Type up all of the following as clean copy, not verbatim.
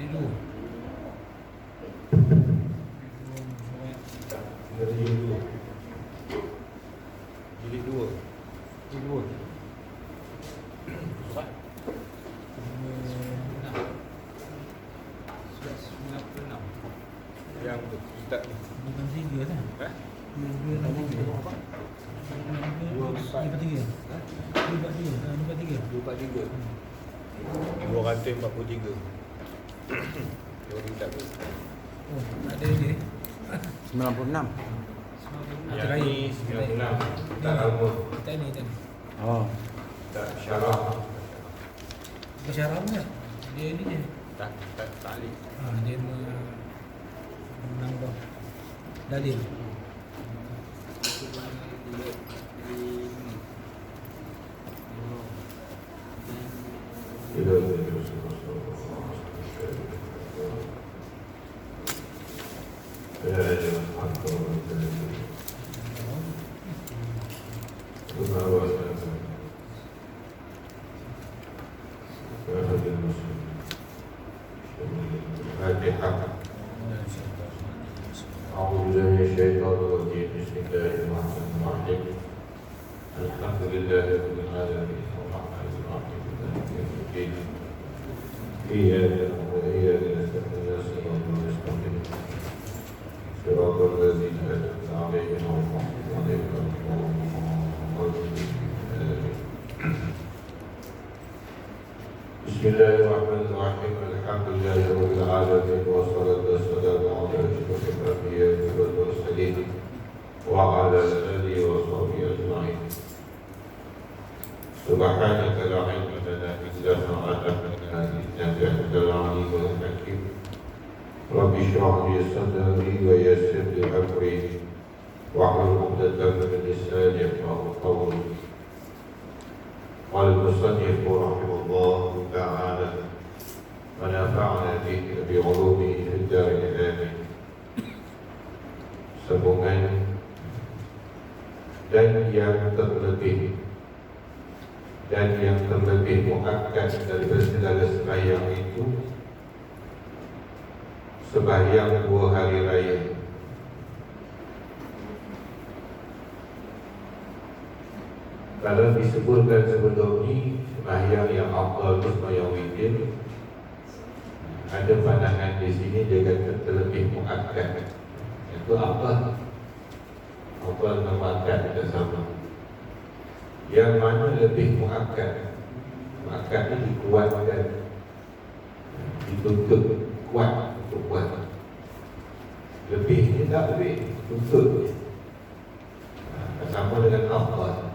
dulu. Jilid 2. Yang kitab ni. Bukan 3 kan? Eh? 2 6 3. 2 243. Yang kitab tu. Oh, ada dia. 96. Yang ni 96. Tak lama. Tak ni. Oh. Tak syarah. Bukan syarah pun tak? Dia ni je. Tak ta'liq. Dia menambah dalil. أعوذ بالله من الشيطان الرجيم بسم الله الرحمن الرحيم الحمد لله رب العالمين الرحمن الرحيم مالك يوم الدين إياك نعبد وإياك نستعين صراط المستقيم صراط الذين أنعمت عليهم غير المغضوب عليهم ولا الضالين بسم الله الرحمن الرحيم الحمد لله رب العالمين والصلاة والسلام على أشرف الأنبياء والمرسلين وعلى آله وصحبه أجمعين سبحانك لا علم لنا إلا ما علمتنا إنك أنت العليم الحكيم رب اشرح لي صدري ويسر لي أمري واحلل عقدة من لساني يفقهوا قولي قال المصنف رحمه الله تعالى ونفعنا به بعلومه في الدار آمين. Sambungan dan yang terlebih muakkad daripada segala sembahyang itu sembahyang 2 hari raya. Kalau disebutkan sebelum ni sembahyang yang afdal itu sembahyang witir, ada pandangan di sini dia kata terlebih muakkad. Itu apa? Afdal dan muakkad kita sama. Yang mana lebih muakkad? Muakkad ni dikuatkan, dituntut kuat untuk buat. Lebih ni tak lebih, tuntut. Sama dengan afdal.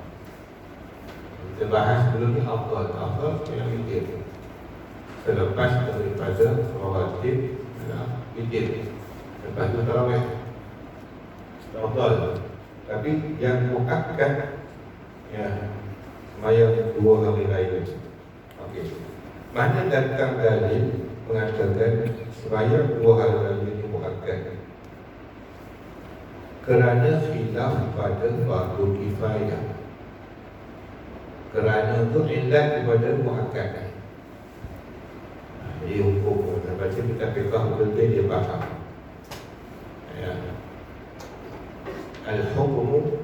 Kita bahas sebelum ni afdal yang witir. Selepas daripada rawatib witir. Lepas tu tarawih. Afdal. Tapi yang muakkad sembahyang 2 hari raya. Okey. Mana datang dalil mengatakan sembahyang 2 hari raya ini muakkad? Kerana khilaf pada fardu kifayah. Kerana itu illat kepada muakkad. Jadi hukum kita baca kita fiqh betul dia faham. Al-hukmu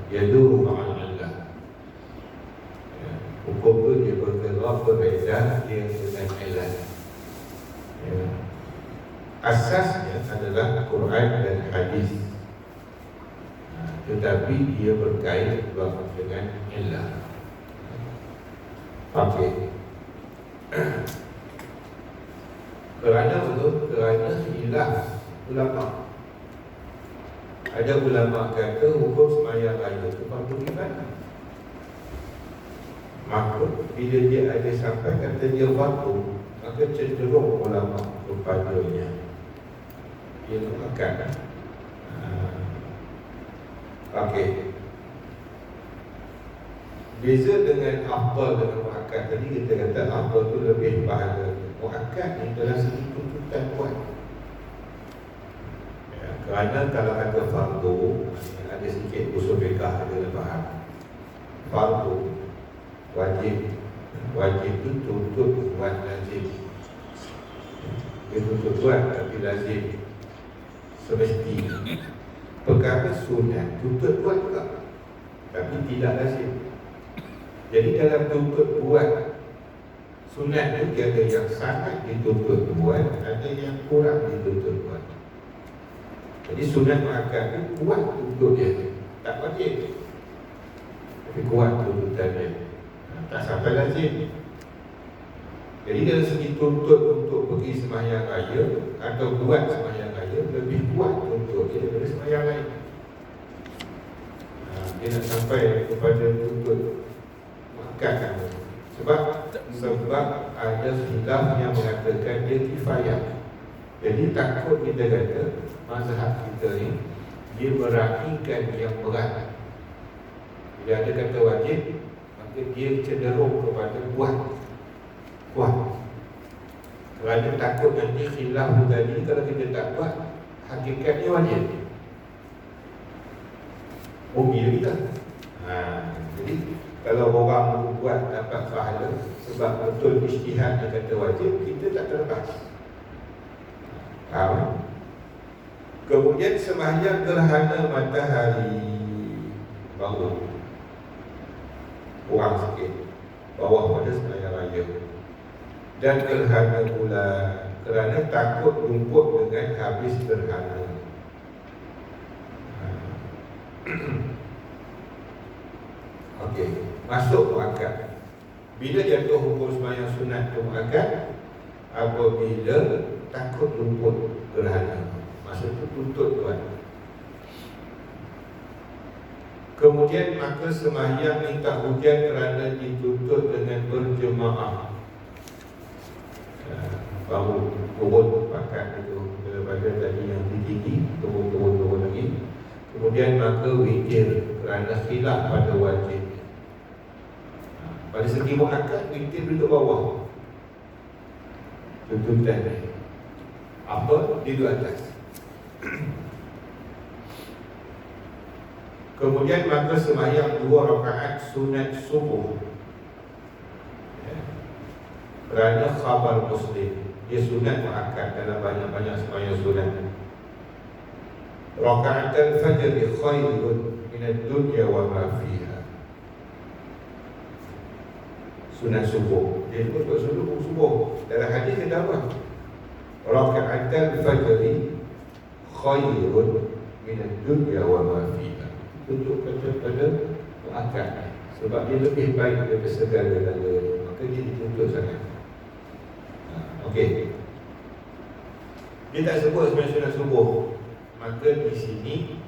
yaduru ma'al illah. Hukum itu dia bergerak berbeza dia dengan illat. Asasnya adalah Quran dan hadis. Tetapi dia berkait dengan illah. Okey. Kerana khilaf ulama. Ada ulama kata hukum sembahyang raya itu fardu kifayah. Maka bila dia ada sampai kata dia fardu, maka cenderung ulama kepadanya dia mengatakan okey. Beza dengan afdal dengan muakkad tadi, kita kata afdal tu lebih pahala. Muakkad ni adalah segi tuntutan kuat. Kerana kalau ada fardu, ada sikit usul fiqh ada faham. Fardu wajib itu tuntut buat lazim. dia tuntut buat tapi lazim semestinya. Perkara sunat tuntut buat juga tapi tidak lazim. Jadi dalam tuntut buat sunat itu ada yang sangat dituntut buat, ada yang kurang dituntut buat. Jadi sunat muakkad itu kuat tuntut dia, tak wajib tapi kuat tuntutannya, tak sampai lazim. Jadi dari segi tuntut untuk pergi sembahyang raya atau buat sembahyang raya lebih kuat tuntut dia daripada sembahyang lain. Dia nak sampai kepada tuntut muakkad. Sebab ada khilaf yang mengatakan dia kifayah. Jadi takut kita kata mazhab kita ni dia meraihkan yang berat. Bila ada kata wajib, maka dia cenderung kepada buat kuat. Kerana takut nanti khilaf tadi kalau kita tak buat, hakikatnya wajib. Rugi kita. Jadi kalau orang buat dapat pahala sebab betul ijtihad dia kata wajib, kita tak terlepas. Faham? Kemudian sembahyang gerhana matahari baru kurang sikit, bawah pada sembahyang raya. Dan gerhana bulan kerana takut lumpur dengan habis gerhana. Okey, masuk muakkad. Bila jatuh hukum sembahyang sunat itu muakkad? Apabila takut lumpur gerhana, masa itu tuntut tuan. Kemudian maka sembahyang minta hujan kerana dituntut dengan berjemaah. Baru turun pakat itu daripada tadi yang tinggi, turun lagi. Kemudian maka witir kerana khilaf pada wajib. Pada segi muakkad, witir duduk bawah tuntutan ni. Apa? Di atas. Kemudian maka sembahyang 2 rakaat sunat subuh. Kerana khabar Muslim, dia sunat muakkad dalam banyak-banyak sembahyang sunat. Rakaat al-fajr khairun min ad-dunya wa ma fiha. Sunat subuh. Dia sebut subuh. Dalam hadis dia apa? Rakaat al-fajr khairun min ad-dunya wa ma fiha. Tunjuk pada muakkad. Sebab dia lebih baik daripada segala-galanya. Maka dia dituntut sangat. Okey. Dia tak sebut sebagai sunat subuh. Maka di sini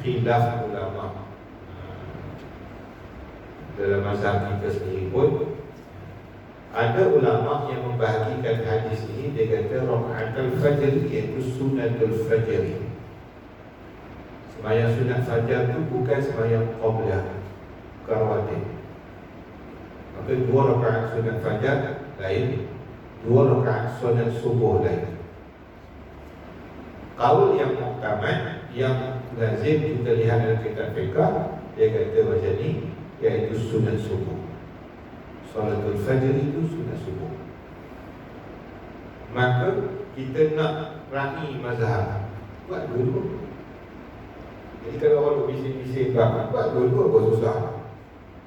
khilaf ulama. Dalam mazhab kita sendiri pun ada ulama yang membahagikan hadis ini. Dia kata rakaatul fajr iaitu sunatul fajr. Sembahyang sunat fajar itu bukan sembahyang qabliyah, rawatib. Maka 2 rakaat sunat fajar lain, 2 rakaat sunat subuh lain. Qaul yang muktamad, yang lazim kita lihat dalam kitab fiqh, dia kata macam ni, iaitu sunat subuh. Salatul fajr itu sunat subuh. Maka kita nak raih mazhab, buat dulu. Jadi kalau orang bising-bising buat dulu apa susah.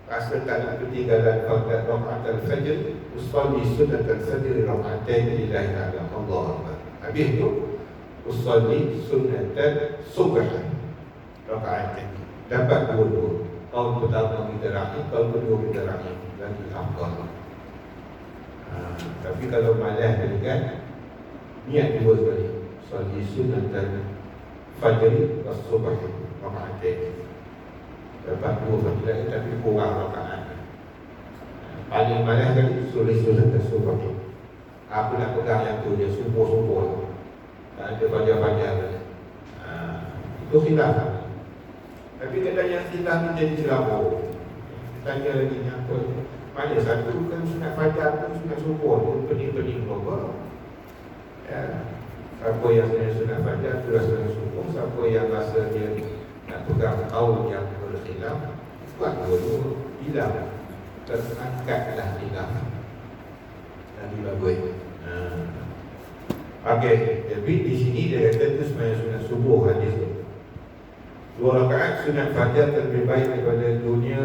Rasa tak nak ketinggalan faqat rakaat al-fajr, usalli sunat al-fajr rakaatain lillahi ta'ala. Allahu akbar. Habis tu usalli sunat al-subh rakaatain. Dapat dua-dua. Tahun pertama kita raih, tahun kedua kita raih. Lagi afdal. Tapi kalau malas dengan niat dua sekali. Usalli sunat al-fajr was-subh rakaatain. Dapat 2 fadilah tapi kurang rakaat. Paling malas kali sulit-sulit dan subuh. Aku nak pegang yang tu, dia subuh-subuh. Tak ada fajar-fajar. Itu khilaf. Tapi kadang yang khilaf ni jadi celabur. Tanya lagi ni apa? Mana satu kan sunat fajar tu, sunat subuh. Pening-pening berapa. Siapa yang sunat fajar tu rasa sunat subuh. Siapa yang rasa dia nak pegang kaum yang berkhilaf, buat dua-dua. Hilang, terangkatlah khilaf. Lagi bagus. Okey, tapi di sini dia kata itu sebenarnya sunat subuh hadis tu. 2 rakaat sunat fajar lebih baik daripada dunia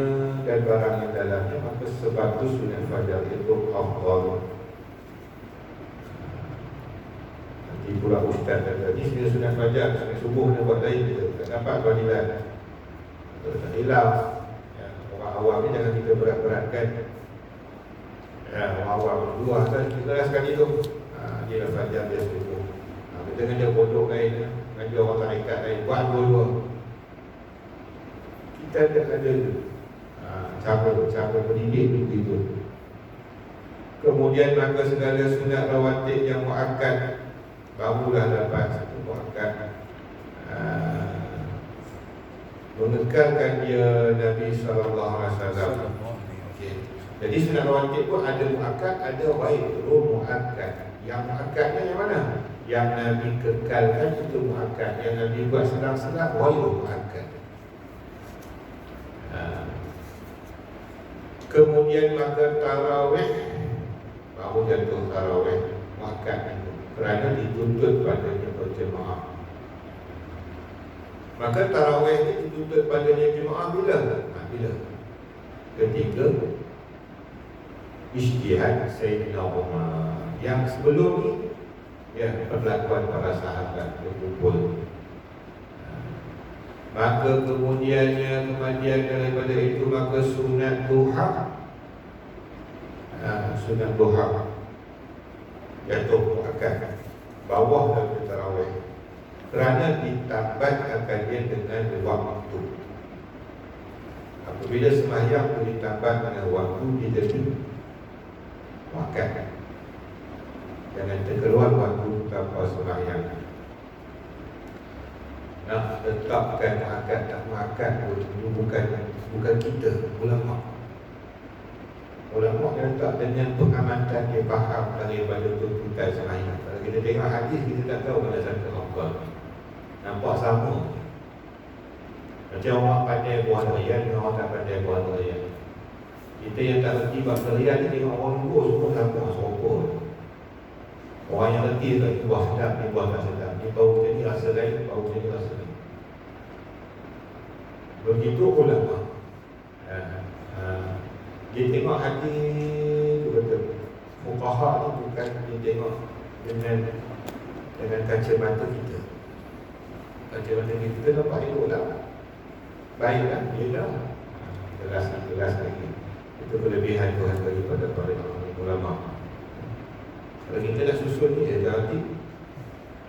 dan barang yang dalamnya, maka sebab itu sunat fajar itu afdal. Nanti pula ustaz kata ni sebenarnya sunat fajar, sunat subuh dia buat lain, kita tak dapat fadilat. Kalau tak hilaf, ya, orang awam ni jangan kita berat-beratkan. Ya, orang awam dua kan kita raskan itu. Dia dah fajar dia subuh. Kita ngajar pondok lain, ngajar orang tarekat lain, buat dua-dua. Kita ada cara mendidik begitu. Kemudian maka segala sunat rawatib yang muakkad barulah dapat satu muakkad mengekalkan dia Nabi SAW. Okay. Jadi sunat rawatib pun ada muakkad, ada ghairul muakkad. Yang muakkadnya yang mana? Yang Nabi kekalkan itu muakkad, yang Nabi buat senang-senang ghairul muakkad. Kemudian maka tarawih baru jatuh tarawih muakkad itu kerana dituntut padanya berjemaah. Maka tarawih itu dituntut padanya jemaah bila? Bila? Ketika ijtihad Sayyidina Umar. Yang sebelum ni, ya, perlakuan para sahabat berkumpul. Maka kemudian daripada itu maka sunat duha, sunat duha jatuh muakkad bawah daripada tarawih kerana ditambah akan dia dengan waktu. Apabila sembahyang itu ditambah dengan waktu, dia jadi muakkad. Jangan terkeluar waktu tanpa sembahyang. Nak tetapkan muakkad tak muakkad itu bukan kita, ulama. Ulama yang letak dengan pengamatan dia faham daripada tuntutan sembahyang. Kalau kita tengok hadis, kita tak tahu mana satu apa. Nampak sama. Macam orang pandai buah durian dengan orang tak pandai buah durian. Kita yang tak reti buah durian ni tengok orang luar semua sama serupa. Orang yang reti tak buah sedap, ni buah tak sedap. Ni bau macam ni rasa lain, bau macam ni rasa lain. Begitu ulama. Dia tengok hati tu kata fuqaha ni bukan dia tengok dengan kacamata kita. Kacamata kita nampak elok lah, baiklah, dia dah jelas lagi. Itu kelebihan Tuhan daripada para ulama. Kalau kita dah susun ni, jadi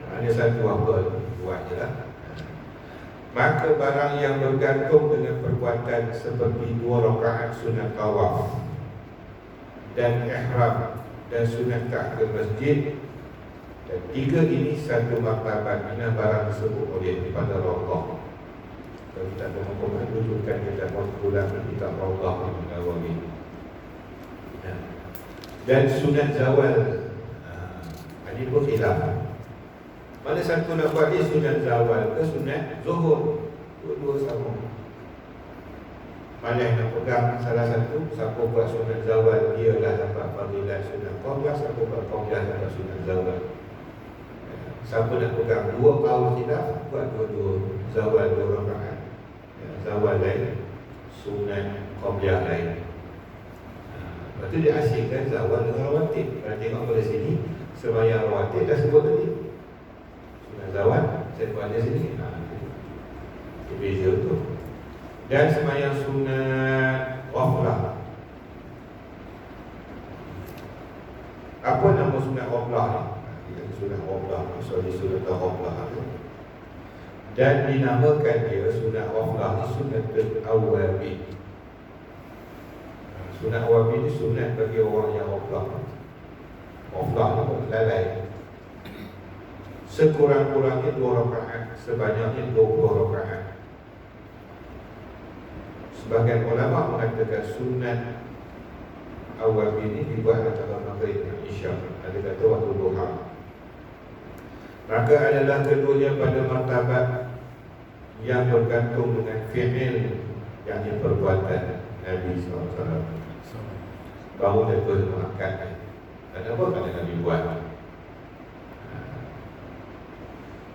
hanya satu apa buat je lah. Maka barang yang bergantung dengan perbuatan seperti 2 rakaat sunat tawaf dan ihram dan sunat ke masjid, dan 3 ini satu martabat mina barang disebut oleh daripada Allah. Kalau kita ada hukuman rujukan kita ulang kita Allah Nawawi. Dan sunat zawal ini pun khilaf. Mana satu nak buat dia sunat zawal ke sunat zuhur? Dua-dua sama. Mana yang nak pegang salah satu, siapa buat sunat zawal dia lah dapat fadilat sunat qabliyah, siapa buat qabliyah dapat sunat zawal. Siapa nak pegang dua kaul khilaf, buat dua-dua zawal 2 rakaat. Zawal lain, sunat qabliyah lain. Lepas tu dia asyikkan zawal dengan rawatib. Kalau tengok pada sini, sembahyang rawatib dah sebut tadi. Sunat zawal, saya buat di sini. Itu beza tu. Dan sembahyang sunat ghaflah. Apa nama sunat ghaflah ni? Sunat ghaflah, maksudnya sunat ghaflah tu. Dan dinamakan dia sunat ghaflah ni sunat al-awwabin. Sunat awabin ni sunat bagi orang yang ghaflah. Ghaflah ni lalai. Sekurang-kurangnya 2 rakaat, sebanyaknya 20 rakaat. Sebagian ulama mengatakan sunat awabin ini dibuat antara maghrib dan isya. Ada kata waktu duha. Maka adalah keduanya pada martabat yang bergantung dengan fi'il, yang perbuatan Nabi SAW. Baru dia mengangkat. Kenapa? Kerana Nabi buat.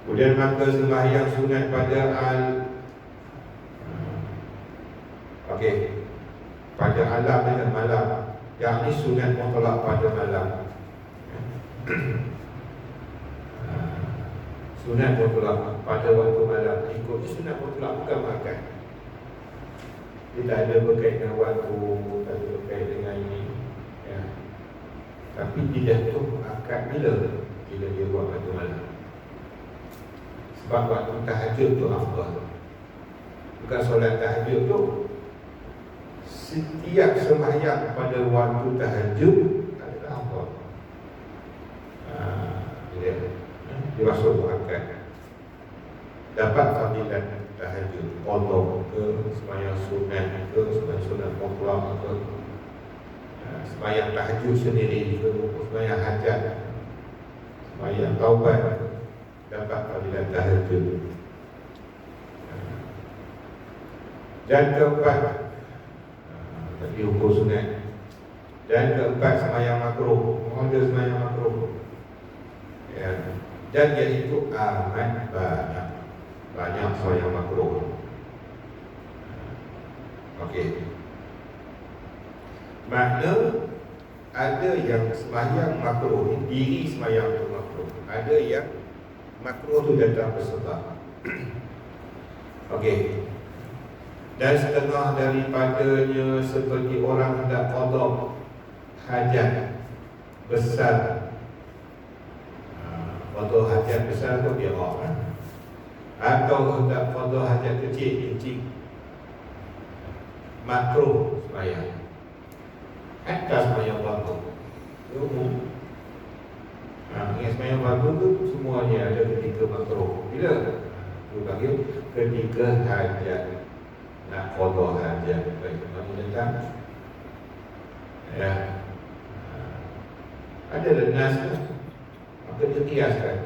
Kemudian maka sembahyang sunat pada pada alam dan malam, yang ini sunat mutlak pada malam. Sunat mutlak pada waktu malam. Ikutnya sunat mutlak bukan makan. Dia tak ada berkait dengan waktu, tak ada berkait dengan ini, ya. Tapi dia tu akad bila dia buat pada malam. Sebab waktu tahajud tu afdal. Bukan solat tahajud tu, setiap sembahyang pada waktu tahajud adalah afdal. Dia masuk akad. Dapat fadilat tahajud, qadha ke, sembahyang sunat ke, sembahyang sunat mutlak ke, sembahyang tahajud sendiri ke, sembahyang hajat, sembahyang taubat, dapat fadilat tahajud. Dan keempat, tadi hukum sunat. Dan keempat, sembahyang makruh. Ada sembahyang makruh, ya. Dan iaitu amat banyak sembahyang makruh. Okey. Makna ada yang sembahyang makruh, diri sembahyang tu makruh. Ada yang makruh tu datang bersebab. Okey. Dan setengah daripadanya seperti orang hendak qada hajat besar. Qada hajat besar tu dia kan? Atau hendak qada hajat kecil, makruh sembahyang. Hatta sembahyang waktu umum. Yang sembahyang waktu tu semuanya ada ketika makruh. Bila? Itu bagi ketika hajat, nak qada hajat. Baik, mana datang? Ya. Ada nas, maka dia kiaskan.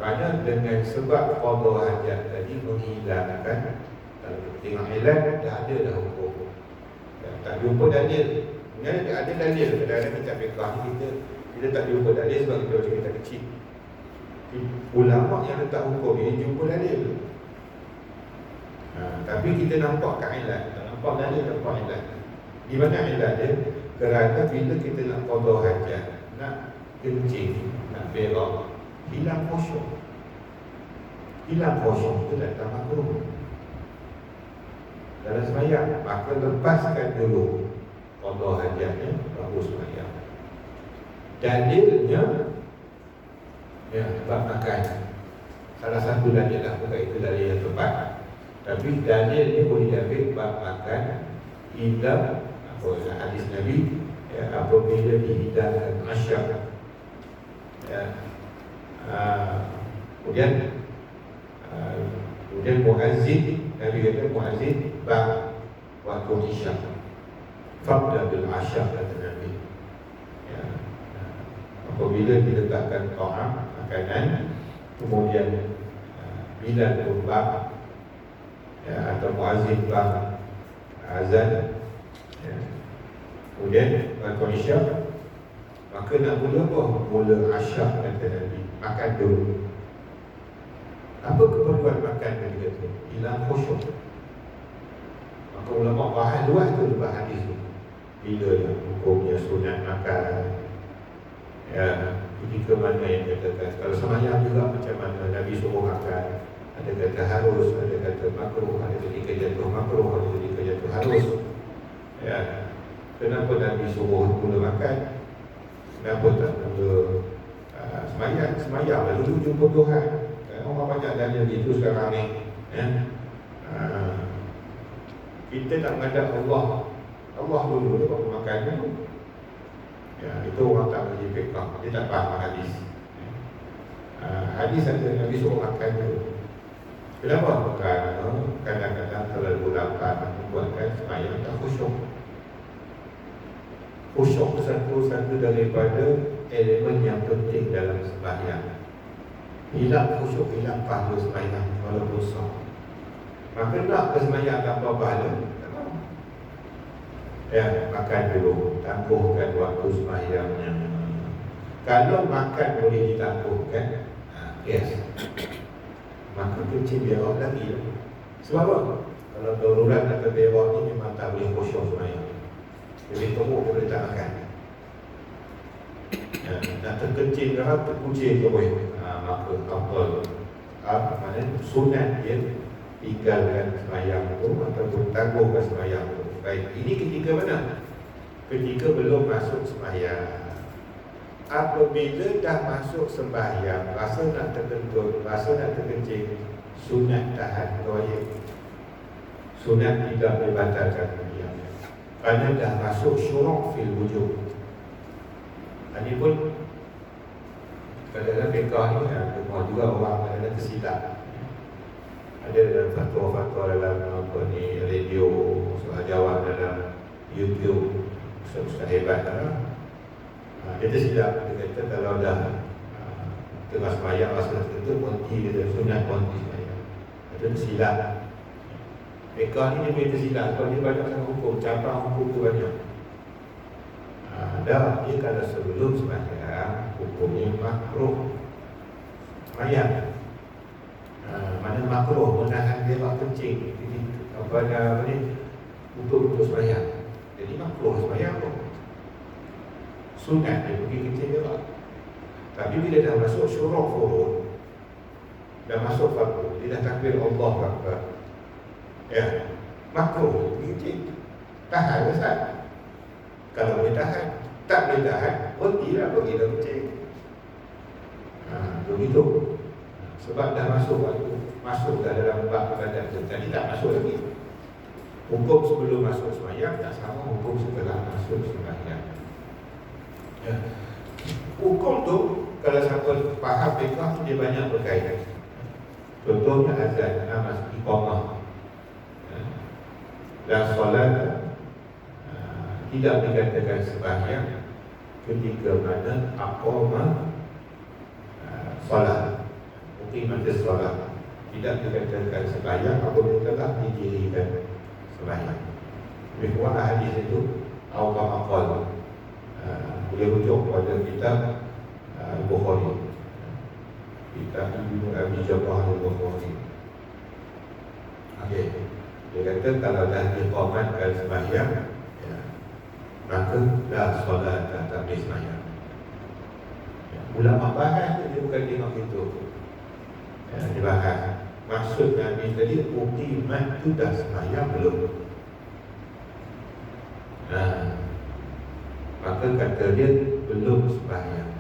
Kerana dengan sebab qada hajat tadi menghilangkan, kalau tengok ilat dah ada dah hukum. Tak jumpa dalil. Sebenarnya ada dalil. Kadang-kadang kita fiqah kita tak jumpa dalil sebab kita baca kitab kecil. Ulama yang letak hukum ini jumpa dalil. Tapi kita nampak ilat, tak nampak dalil, nampak ilat. Di mana ilat dia? Kerana bila kita nak qada hajat, nak kencing, nak berak, hilang khusyuk. Hilang khusyuk itu datang makruh dalam sembahyang, maka lepaskan dulu qada hajatnya, baru sembahyang. Dalilnya ya, bab makan. Salah satu dalil lah, bukan itu dalil yang tepat. Tapi dalilnya boleh diambil bab makan hidang, apa hadis Nabi, ya, apabila dihidangkan asyar, ya. Kemudian muazzin, Nabi kata muazzin bab waktu isyak, fabda bil asyar, kata Nabi, ya. Apabila diletakkan ta'am, makanan, kemudian bilal berbab, ya, atau muazzin bab azan, ya. Kemudian waktu isyak, maka nak mula apa? Mula asyar, kata Nabi, makan dulu. Apa keperluan makan Nabi kata? Hilang khusyuk. Maka ulama bahas luas tu lepas hadis tu. Bila yang hukumnya sunat makan, ya, ketika mana yang katakan. Kalau sembahyang juga macam mana Nabi suruh makan. Ada kata harus, ada kata makruh, ada ketika jatuh makruh, ada ketika jatuh harus, ya. Kenapa Nabi suruh mula makan? Kenapa tak mula sembahyang? Sembahyang lalu jumpa Tuhan. Orang banyak dalil itu sekarang ni, ya. Kita tak menghadap Allah dulu, dia baru makan dulu. Ya, itu orang tak boleh fiqah, dia tak faham hadis. Hadis ada Nabi suruh makan dulu. Kenapa? Kerana kadang-kadang terlalu lapar membuatkan sembahyang tak khusyuk. Khusyuk satu daripada elemen yang penting dalam sembahyang. Hilang khusyuk, hilang pahala sembahyang walaupun sah. Maka nak sembahyang tanpa pahala, ya, makan dulu, tangguhkan waktu sembahyangnya. Kalau makan boleh ditangguhkan, yes, maka kencing berak lagi. Sebab apa? Kalau darurat atau berak ni memang tak boleh kosong semayang. Jadi teruk dia boleh tak makan. Nak terkencing ke terkucing ke boleh. Maka maknanya sunat dia tinggalkan semayang tu ataupun tangguhkan semayang tu. Baik, ini ketika mana? Ketika belum masuk semayang. Apabila dah masuk sembahyang, rasa nak terkentut, rasa nak terkencing, sunat tahan wajib. Sunat tidak dibatalkan sembahyang. Kerana dah masuk syuruk fil wujud. Ini pun kadang-kadang fiqah ni ada juga orang kadang-kadang tersilap. Ada dalam fatwa-fatwa dalam apa ni, radio, soal jawab dalam YouTube, ustaz-ustaz hebat lah. Dia tersilap. Dia kata kalau dah tengah sembahyang rasa tertentu, berhenti, dia sunat berhenti sembahyang. Dia tersilap. Fiqah ni dia boleh tersilap kalau dia banyak sangat hukum, cabang hukum tu banyak. Dah, dia kalau sebelum sembahyang hukumnya makruh sembahyang. Mana makruh menahan berak kencing apa ni untuk sembahyang. Jadi makruh sembahyang tu. Sunat dia pergi kencing berak. Tapi bila dah masuk syuruk furud, dah masuk fardu, dia dah takbir Allah Akbar, ya, makruh pergi kencing. Tahan Ustaz. Kalau boleh tahan, tak boleh tahan, berhentilah pergi dah kencing. Begitu. Sebab dah masuk waktu, masuk dah dalam bab ibadat tu. Tadi tak masuk lagi. Hukum sebelum masuk sembahyang tak sama hukum setelah masuk sembahyang. Ya. Hukum tu kalau siapa faham fiqh tu dia banyak berkaitan. Contohnya azan, namaz, iqamah. Dan solat tidak dikatakan sembahyang ketika mana aqamah solat. Mungkin masa solat tidak dikatakan sembahyang apabila telah didirikan sembahyang. Lebih kurang hadis itu awam aqal. Boleh rujuk pada kitab Bukhari, kitab Ibnu Abi Jabah al-Bukhari. Okey, dia kata kalau dah diqamatkan sembahyang, ya, maka dah solat, dah tak boleh sembahyang. Ya, ulama bahas dia bukan tengok itu. Ya, dia bahas maksud Nabi tadi uqimat tu dah sembahyang belum? Maka kata dia belum sembahyang.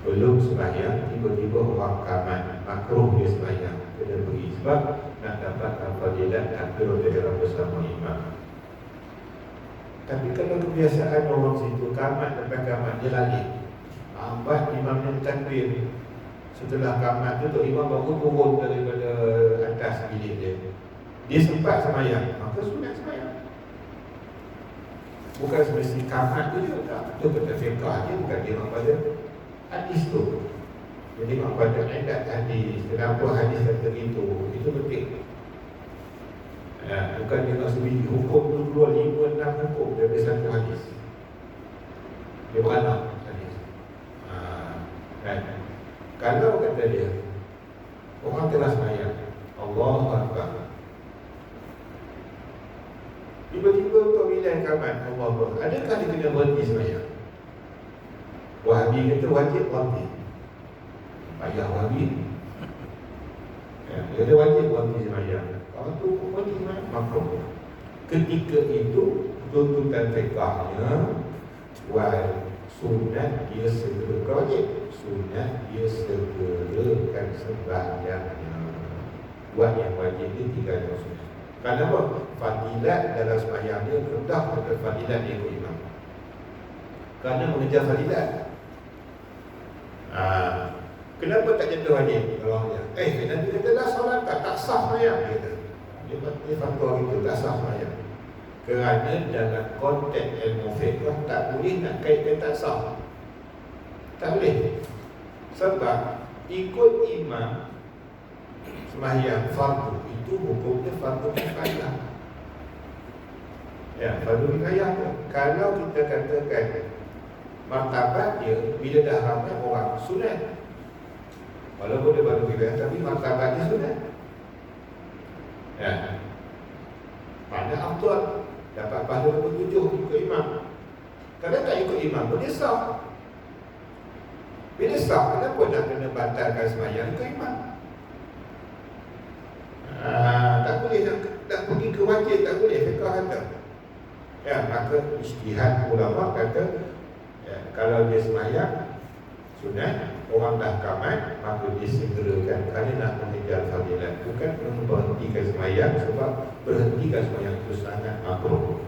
Belum sembahyang, tiba-tiba orang kamat, makruh dia sembahyang. Kena pergi sebab nak dapat fadilat takbiratul ihram bersama imam. Tapi kalau kebiasaan orang situ kamat lepas kamat dia lari, buat imam yang takbir. Setelah kamat tu imam baru turun daripada atas bilik dia. Dia sempat sembahyang, maka sunat sembahyang. Bukan semesti kamat tu je, tak. Itu kata fiqah dia, bukan dia pada hadis tu. Jadi pada edat hadis, kenapa hadis kata itu penting. Bukan dia nak sebiji hukum tu keluar 5-6 hukum dari satu hadis. Dia beranak hadis. Kan? Kalau kata dia orang telah sembahyang, Allahu Akbar, tiba-tiba pemilihan kamat, Allah Akbar, adakah dia kena berhenti sembahyang? Wahabi kata wajib berhenti. Payah Wahabi. Dia kata wajib berhenti sembahyang. Kalau tu berhenti sembahyang, makruh. Ketika itu tuntutan fiqahnya sunat dia segera wajib. Sunat dia segerakan sembahyangnya. Buat yang wajib dia tinggal yang sunat. Kenapa? Fadilat dalam sembahyang dia rendah pada fadilat dia ikut imam. Kerana mengejar fadilat. Kenapa tak jatuh wajib? Nanti kata dah solat tak sah sembahyang. Dia fatwa gitu, tak sah sembahyang. Kerana dalam konteks ilmu fiqh tak boleh nak kaitkan tak sah. Tak boleh. Sebab ikut imam sembahyang fardu itu hukumnya fardu kifayah. Ya, fardu kifayah tu. Kalau kita katakan martabat dia bila dah ramai orang sunat. Walaupun dia baru bilang, tapi martabat dia sunat. Ya. Mana afdal dapat pahala nombor 7 ikut imam. Kalau tak ikut imam pun dia sah. Bila sah, kenapa nak kena batalkan sembahyang ikut imam? Tak boleh nak pergi ke wajib, tak boleh. Fiqah kata. Ya, maka ijtihad ulama kata ya, kalau dia sembahyang sunat, orang dah kamat, maka dia segerakan kerana nak mengejar fadilat, bukan memberhentikan sembahyang, sebab berhentikan sembahyang itu sangat makruh.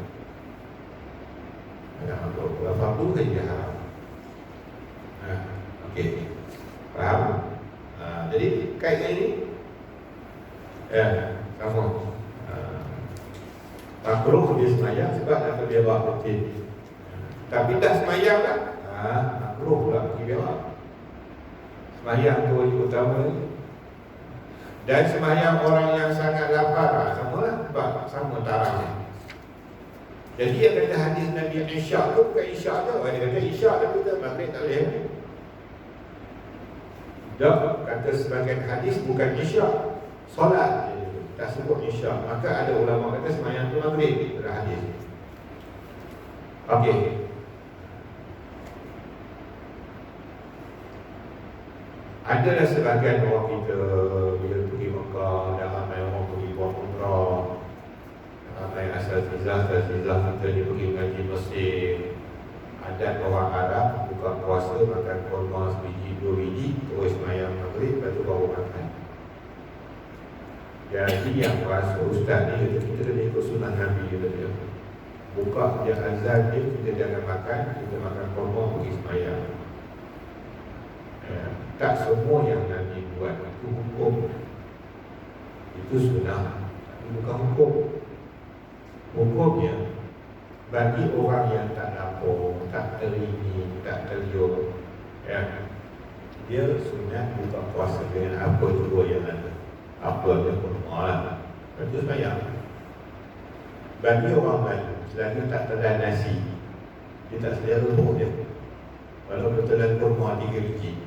Sangat makruh. Kalau fardu kan dia haram. Okey. Faham? Jadi kaitkan ini ya, sama. Makruh dia sembahyang sebab nak dia bawa rutin. Tapi dah sembahyang tak? Makruh pula pergi berak. Sembahyang tu wajib utama ni. Dan sembahyang orang yang sangat lapar, samalah, sebab sama tarangnya. Jadi yang kata hadis Nabi Isyak tu bukan Isyak tu. Dia kata Isyak tu kita maghrib tak boleh. Dah kata sebagian hadis bukan Isyak, solat tak sebut Isyak. Maka ada ulama kata sembahyang tu maghrib pada hadis. Okey. Adalah sebagian orang kita bila pergi Mekah, dah ramai orang pergi buat umrah, ramai asatizah kita ni pergi mengaji Mesir. Adat orang Arab buka puasa makan kurma sebiji, 2 biji, terus sembahyang maghrib, lepas tu baru makan. Jadi yang puasa ustaz ni kita kena ikut sunnah Nabi dia. Buka dia azan dia, kita jangan makan, kita makan kurma pergi sembahyang. Tak semua yang Nabi buat itu hukum. Itu sunnah, tapi bukan hukum. Hukumnya bagi orang yang tak lapar, tak terini, tak terliur, ya, dia sunat buka puasa dengan apa juga yang ada. Apa dia pun lah. Itu sembahyang. Bagi orang lain, selagi tak telan nasi, dia tak sedia perut dia, walaupun telan kurma 3 biji.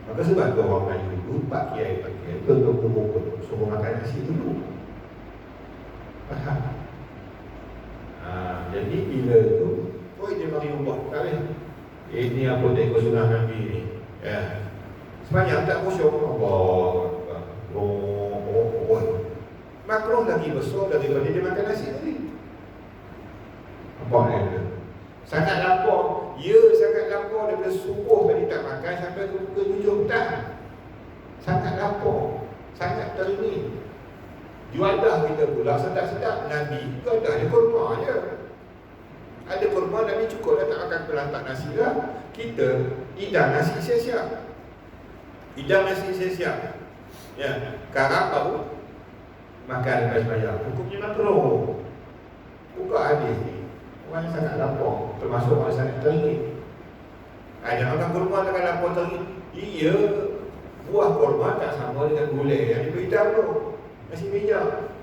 Maka sebab tu orang Melayu dulu, Pak Kiai itu untuk pukul suruh makan nasi dulu. Faham? Jadi bila tu, dia bagi ubah. Tak boleh. Ini apa dia ikut sunnah Nabi ni. Ya. Sebanyak tak khusyuk. Allah. Makruh lagi besar daripada dia makan nasi tadi. Apa dia? Sangat lapar. Ya, sangat lapar daripada subuh tadi tak makan sampai ke pukul 7 petang. Sangat lapar, sangat terini. Juadah kita pula sedap-sedap. Nabi juadah dia kurma je. Ada kurma Nabi cukup dah, tak makan pelantak nasi lah. Kita hidang nasi siap-siap. Hidang nasi siap-siap. Ya, sekarang baru makan lepas sembahyang. Hukumnya makruh. Buka hadis ni. Orang yang sangat lapar, termasuk orang sangat teringin. Jangan makan kurma dengan lapar teringin. Iya, buah kurma tak sama dengan gulai yang diberi hitam tu. Masih minyak.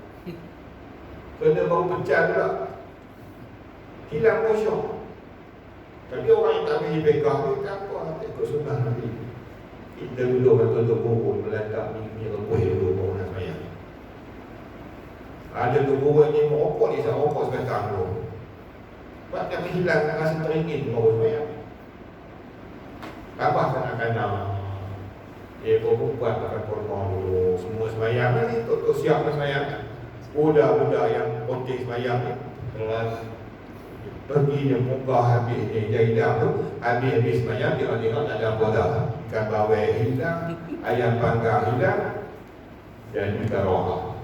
Kena baru pecah pula, hilang kosong. Tapi orang yang tak pergi bekah ni tak apa, tak ikut sunnah Nabi. Kita duduk kata-kata burung meletak minyak rebus dulu baru nak sembahyang. Ada tu burung ni merokok ni, saya rokok sebatang tu. Sebab nak menghilangkan rasa teringin baru sembahyang. Abah kanak-kanak buat makan kurma dulu, semua sembahyang ni, tok siap sembahyang. Budak-budak yang ponteng sembahyang ni kelas pergi dia muka habis dia jahidah tu, habis sembahyang dia tengok tak ada apa dah. Ikan bawai hilang, ayam panggang hilang, dan juga roh.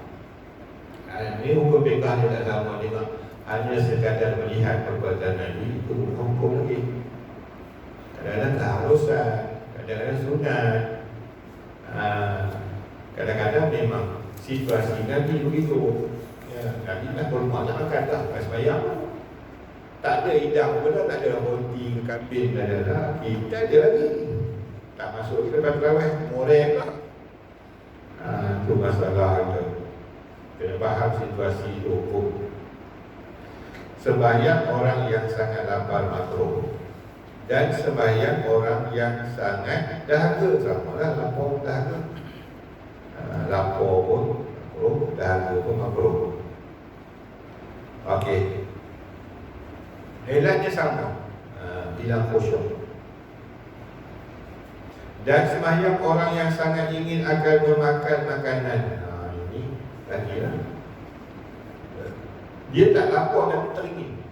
Ini hukum bekah dia tak sama dengan hanya sekadar melihat perbuatan Nabi, itu hukum lagi. Kadang-kadang keharusan, kadang-kadang sunat. Kadang-kadang memang situasi Nabi begitu. Ya, Nabi nak kurma nak makan dah lepas sembahyang. Tak ada hidang pun dah, tak ada roti ke kambing, tak ada. Kita ada lagi. Tak masuk kita lepas terawih, morek lah. Itu masalah itu. Kena faham situasi hukum. Sembahyang orang yang sangat lapar makruh. Dan sembahyang orang yang sangat dahaga, sama lah lapor dahaga. Lapor pun makruh, dahaga pun makruh. Okey. Helatnya sama, hilang khusyuk. Dan sembahyang orang yang sangat ingin akan memakan makanan. Ini lagi lah. Dia tak lapor dan teringin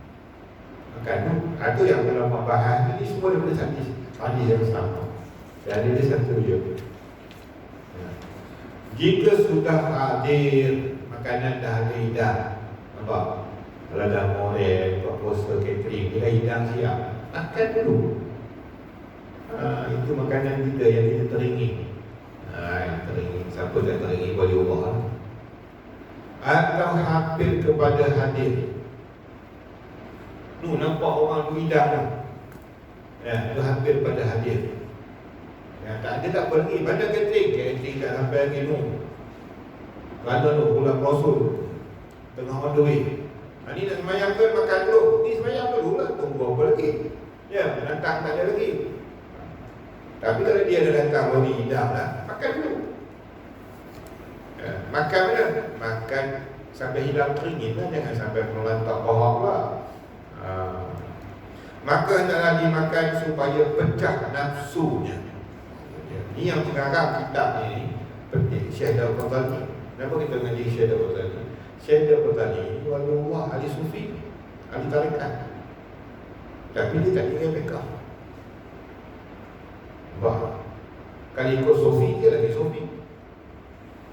makan tu. Itu yang ulama bahas. Ini semua daripada hadis yang sama. Dan dia satu je. Jika sudah hadir makanan dah ada hidang, nampak? Kalau dah morel, proposal catering, dia dah hidang siap, makan dulu. Itu makanan kita yang kita teringin. Teringin. Siapa tak teringin boleh ubah lah. Atau hampir kepada hadir. Nampak orang hidang tu. Itu hampir pada hadir. Tak ada tak pergi. Mana catering? Catering tak sampai lagi Kerana bulan Rasul tengah on the way. Ni nak semayang ke makan dulu. Ni semayang dulu lah. Tunggu apa lagi? Datang tak ada lagi. Tapi kalau dia dah datang bagi hidang lah, makan dulu. Makan mana? Makan sampai hilang teringin lah. Jangan sampai melantak bohong lah. Maka hendaklah dimakan supaya pecah nafsunya. Ini yang pengarang kitab ni penting. Syekh Al-Qadhani. Kenapa kita mengaji Syekh Al-Qadhani? Syekh Al-Qadhani ini waliullah, ahli sufi, ahli tarikat. Tapi dia tak tinggal fiqh. Kalau ikut sufi, dia lagi sufi.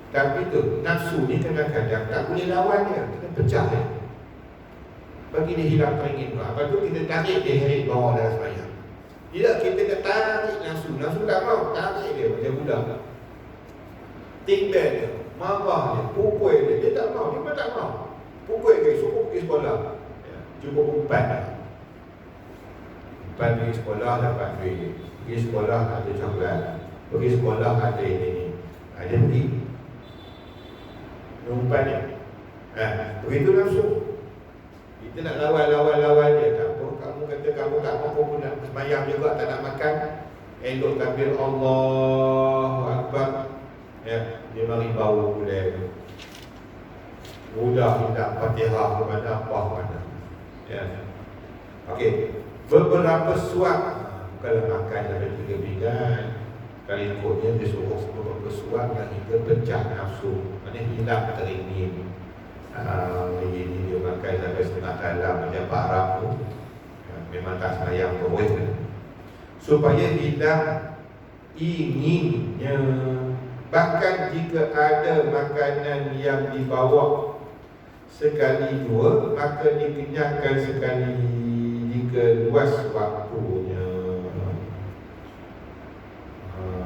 Tapi tu nafsu ni kadang-kadang tak boleh lawan dia. Kita pecah dia. Bagi dia hilang teringin. Lepas tu kita tarik dia heret bawah dalam sembahyang. Tidak, kita nak tarik nafsu. Nafsu tak mau, tarik dia macam budak. Tinggal dia, marah dia, pukul dia. Dia tak mau, dia pun tak mau. Pukul dia, suruh pergi sekolah. Cuba umpan dia. Umpan pergi sekolah, dapat duit. Pergi sekolah ada coklat. Pergi sekolah ada ini. Dia pergi. Umpan dia. Begitu nafsu. Kita nak lawan dia. Tak apa. Kamu kata kamu tak mau, kamu nak sembahyang juga, tak nak makan. Elok takbir Allahu Akbar. Dia mari bau boleh. Mudah tidak Fatihah ke mana, apa mana. Okey. Beberapa suap. Bukanlah makan sampai 3 bidang. Kalau ikutnya dia suruh beberapa suap yang kita pecah nafsu. Maksudnya hilang teringin. Dia makan sampai setengah dalam macam Pak Arab tu. Memang tak sembahyang terus. Supaya hilang inginnya. Bahkan jika ada makanan yang dibawa sekali dua, maka dikenyangkan sekali jika luas waktunya.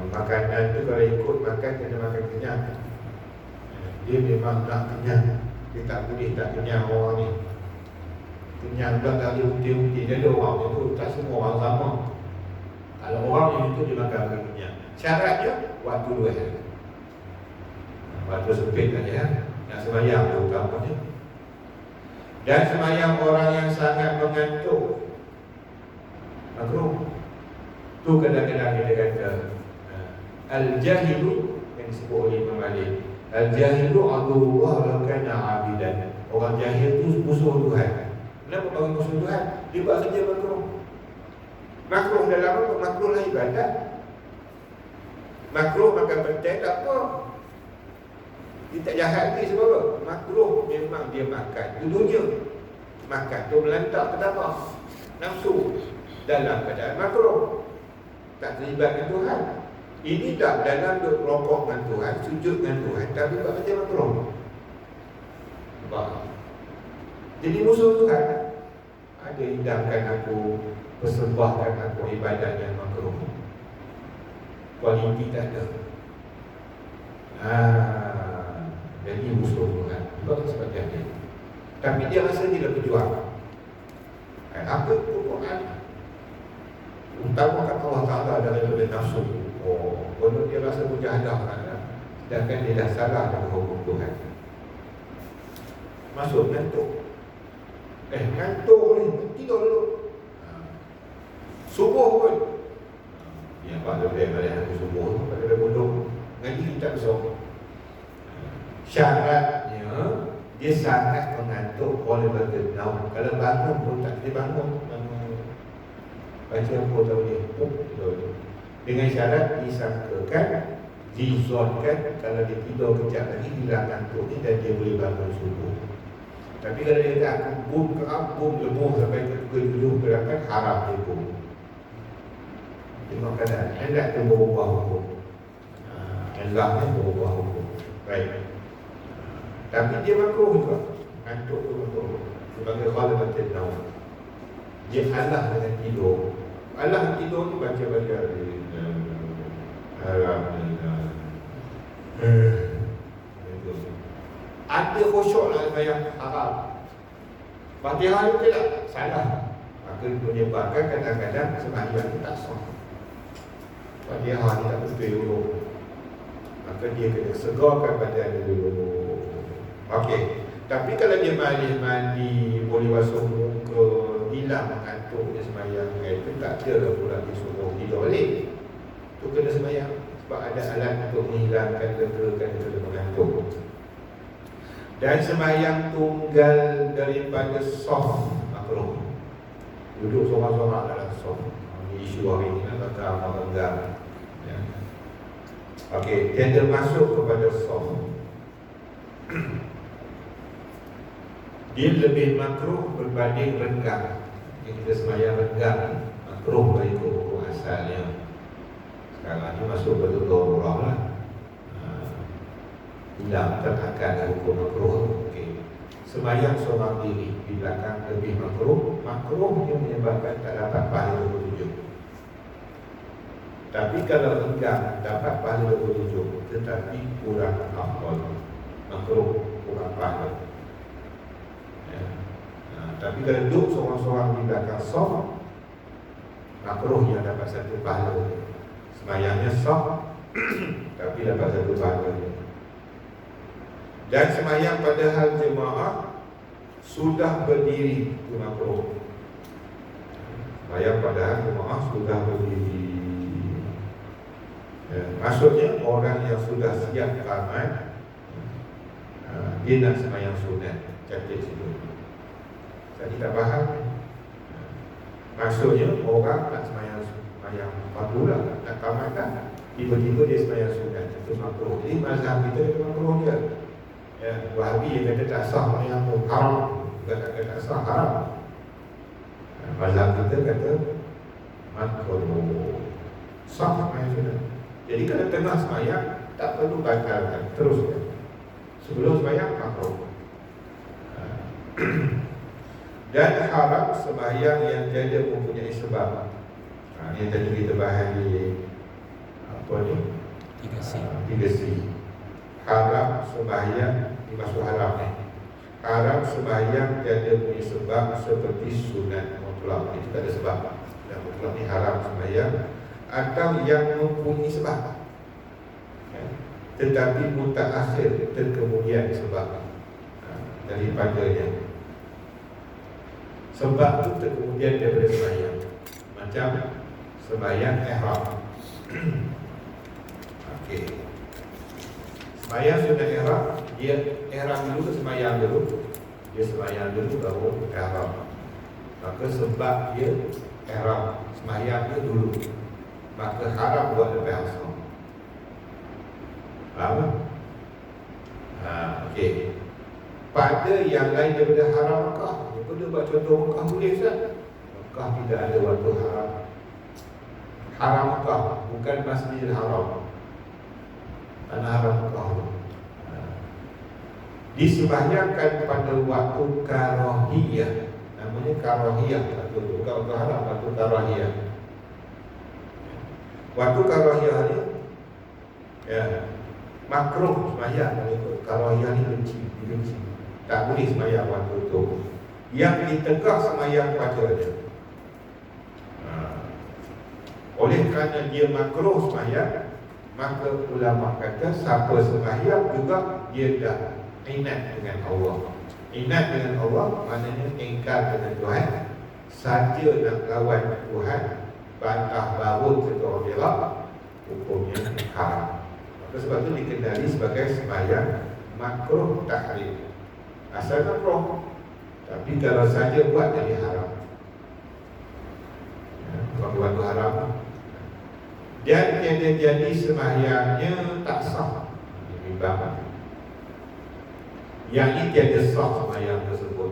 Makanan tu kalau ikut makan, kena makan kenyang. Dia memang nak kenyang. Dia tak boleh tak kenyang orang ni. Kenyang tak ada uti-uti. Dia ada orang tu, tak semua orang sama. Kalau orang yang itu dia makan kenyang. Syaratnya waktu dua hari. Waktu sempit saja. Nak sembahyang terutamanya. Dan sembahyang orang yang sangat mengantuk, makruh. Tu kadang-kadang kita kata Al-Jahilu yang disebut oleh Imam Malik. Al-Jahilu Abdullah walau kana abidan. Orang jahil tu musuh Tuhan. Kenapa bagi musuh Tuhan? Dia buat kerja makruh. Makruh dalam apa? Makruh lah ibadat. Makruh makan pentai tak apa. Dia tak jahat lagi sebab apa? Makruh memang dia makan. Dulunya makan tu melantak kenapa? Nafsu dalam keadaan makruh. Tak terlibat dengan Tuhan. Ini tak dalam rokok dengan Tuhan, sujud dengan Tuhan, tapi buat macam makruh. Nampak? Jadi musuh Tuhan. Ada hidangkan aku, persembahkan aku ibadat yang makruh. Kualiti tak ada. Jadi musuh Tuhan. Bukan sebab dia. Tapi dia rasa dia berjuang. Apa itu Quran? Utamakan Allah Ta'ala daripada nafsu. Kalau dia rasa mujahadah kan, sedangkan dia dah salah dengan hukum Tuhan. Masuk ngantuk. Ngantuk ni, tidur dulu. Subuh pun yang pada balik subuh pada bodoh ngaji tak besok. Syaratnya dia sangat mengantuk oleh bergenau. Kalau bangun pun tak boleh bangun. Baca apa tahu dia dengan syarat disangkakan, dizonkan kalau dia tidur kejap lagi hilang ngantuk ni dan dia boleh bangun subuh. Tapi kalau dia kata aku bum kerabum lebuh sampai ke pukul 7 ke 8, haram dia bum. Tengok keadaan hendak tu berubah hukum. Hendaknya berubah hukum. Baik. Tapi dia makruh juga. Ngantuk tu makruh. Sebagai khalafatul naum. Dia halah dengan tidur. Allah tidur tu baca-baca ada khusyuk lah sembahyang haram. Fatihah itu tidak salah. Maka menyebabkan kadang-kadang sembahyang itu tak sah. Fatihah ni tak betul dulu. Maka dia kena segarkan badan dulu. Okey. Tapi kalau dia mandi, boleh basuh muka, hilang mengantuk dia sembahyang, itu tak ada pula dia suruh tidur balik. Itu kena sembahyang sebab ada alat untuk menghilangkan lega-lega dia mengantuk. Dan sembahyang tunggal daripada soft makruh. Duduk sorak-sorak dalam soft. Ini isu hari ini nak kata apa-apa. Ya. Okey, tiada masuk kepada soft. Dia lebih makruh berbanding renggang. Yang kita sembahyang renggang makruh dari hukum asalnya. Sekarang ni masuk pada darurah lah. Hilang terangkat hukum makruh. Okay. Sembahyang seorang diri di belakang lebih makruh. Makruhnya menyebabkan tak dapat pahala 27. Tapi kalau renggang dapat pahala 27, tetapi kurang afdal. Makruh kurang pahala. Tapi kalau duduk seorang-seorang di belakang saf, makruh yang dapat satu pahala. Sembahyangnya sah tapi dapat satu pahala. Dan sembahyang pada hal jemaah sudah berdiri itu makruh. Sembahyang pada hal jemaah sudah berdiri. Maksudnya orang yang sudah siap ramai, dia nak sembahyang sunat. Catat situ. Saya tidak faham. Maksudnya orang nak sembahyang fardu lah, nak tamatkan, tiba-tiba dia sembahyang sunat, itu makruh. Jadi mazhab kita itu makruh dia. Ya, Wahabi yang kata tak sah sembahyang tu haram, kata tak sah haram. Mazhab kita kata makruh, sah sembahyang sunat. Jadi kalau tengah sembahyang tak perlu batalkan, teruskan. Sebelum sembahyang makruh. Dan haram sembahyang yang tiada mempunyai sebab. Yang tadi kita bahas di apa ni? 3C. Haram sembahyang dimaksud haram ni. Haram sembahyang tiada mempunyai sebab seperti sunat mutlak. Itu tak ada sebab. Dan mutlak ni haram sembahyang atau yang mempunyai sebab. Tetapi mutaakhir terkemudian sebab daripadanya. Sebab itu terkemudian daripada sembahyang. Macam sembahyang ihram. Okey. Sembahyang sunat ihram, dia ihram dulu ke sembahyang dulu? Dia sembahyang dulu baru ihram. Maka sebab dia ihram, sembahyang dia dulu. Maka haram buat lepas ihram. Faham? Okey. Pada yang lain daripada haram Mekah, dia buat contoh Mekah boleh Ustaz? Mekah tidak ada waktu haram. Haram Mekah, bukan Masjidil Haram. Tanah haram Mekah. Disembahyangkan pada waktu karahiyah. Namanya karahiyah, bukan waktu haram, waktu karahiyah. Waktu karahiyah ni makruh sembahyang kalau karahiyah ni dibenci. Tak boleh sembahyang waktu itu. Yang ditegak sembahyang pada dia. Oleh kerana dia makruh sembahyang, maka ulama kata siapa sembahyang juga dia dah inat dengan Allah. Inat dengan Allah maknanya ingkar dengan Tuhan, saja nak lawan Tuhan, bantah baut serta orang berak, hukumnya haram. Maka sebab itu dikenali sebagai sembahyang makruh tahrim. Asal makruh, tapi kalau saja buat jadi haram. Kalau buat itu haram. Dan tiada jadi sembahyangnya tak sah. Bimbang. Yang ini tiada sah sembahyang tersebut.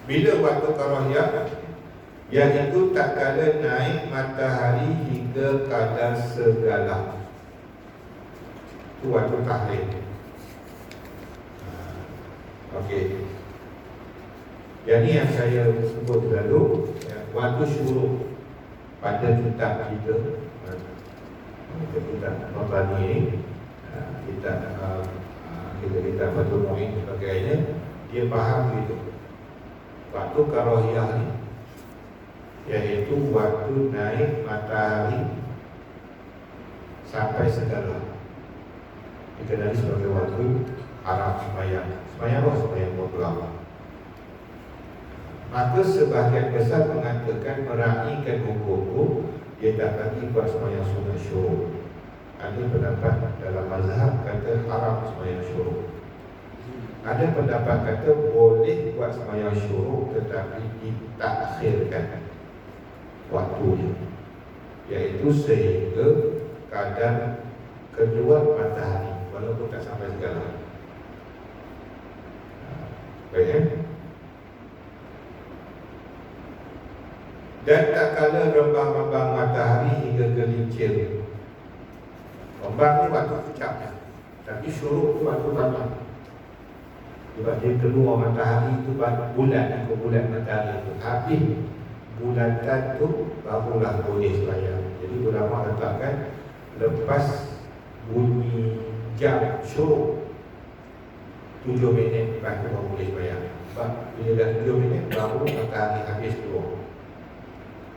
Bila waktu karahiah, yang itu tak kala naik matahari hingga kadar segala. Itu waktu tahrim. Okey. Jadi yang saya sebut lalu, waktu syuruk pada kitab kita, kitab Rabbani ini, kita Fathul Mu'in sebagainya, dia faham itu. Waktu karahiah ni, iaitu waktu naik matahari sampai segala, dikenali sebagai waktu haram sembahyang. Sembahyang apa? Sembahyang mutlak. Maka sebahagian besar mengatakan meraihkan hukum dia tak lagi buat sembahyang sunat syuruk. Ada pendapat dalam mazhab kata haram sembahyang syuruk. Ada pendapat kata boleh buat sembahyang syuruk tetapi ditakhirkan waktunya, iaitu sehingga kadar kedua matahari, walaupun tak sampai segala. Baik. Dan tak kala rembang-rembang matahari hingga gelincir. Rembang ni waktu kejapnya, tapi syuruk tu waktu lama. Sebab dia keluar matahari itu bulan, ikut bulan matahari itu. Habis bulatan tu barulah boleh sembahyang. Jadi ulama letakkan lepas bunyi jam syuruk 7 minit lepas tu baru boleh sembahyang. Sebab bila dah 7 minit baru matahari habis keluar.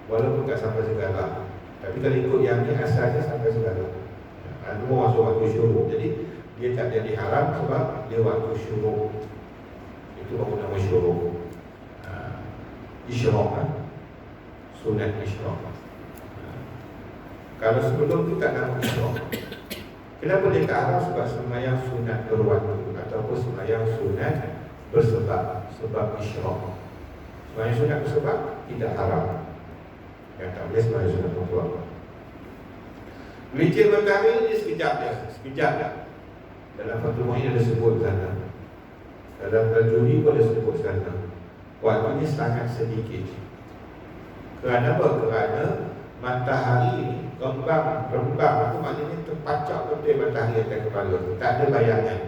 Walaupun tak sampai segala, tapi kalau ikut yang ni asalnya sampai segala. Itu masuk waktu syuruk. Jadi dia tak jadi haram sebab dia waktu syuruk. Itu baru nama syuruk. Isyraq, sunat isyraq. Kalau sebelum tu tak nama isyraq. Kenapa dia tak haram? Sebab sembahyang sunat berwaktu ataupun sembahyang sunat bersebab, sebab isyraq. Sembahyang sunat bersebab tidak haram. Yang tak boleh sembahyang sunat berwaktu. Gelincir matahari ni sekejap je, sekejap je. Dalam Fathul Mu'in ada sebut sana. Dalam Tajuri pun ada sebut sana. Waktunya sangat sedikit. Kerana apa? Kerana matahari ni rembang itu maknanya terpacak betul matahari atas kepala. Tak ada bayangan.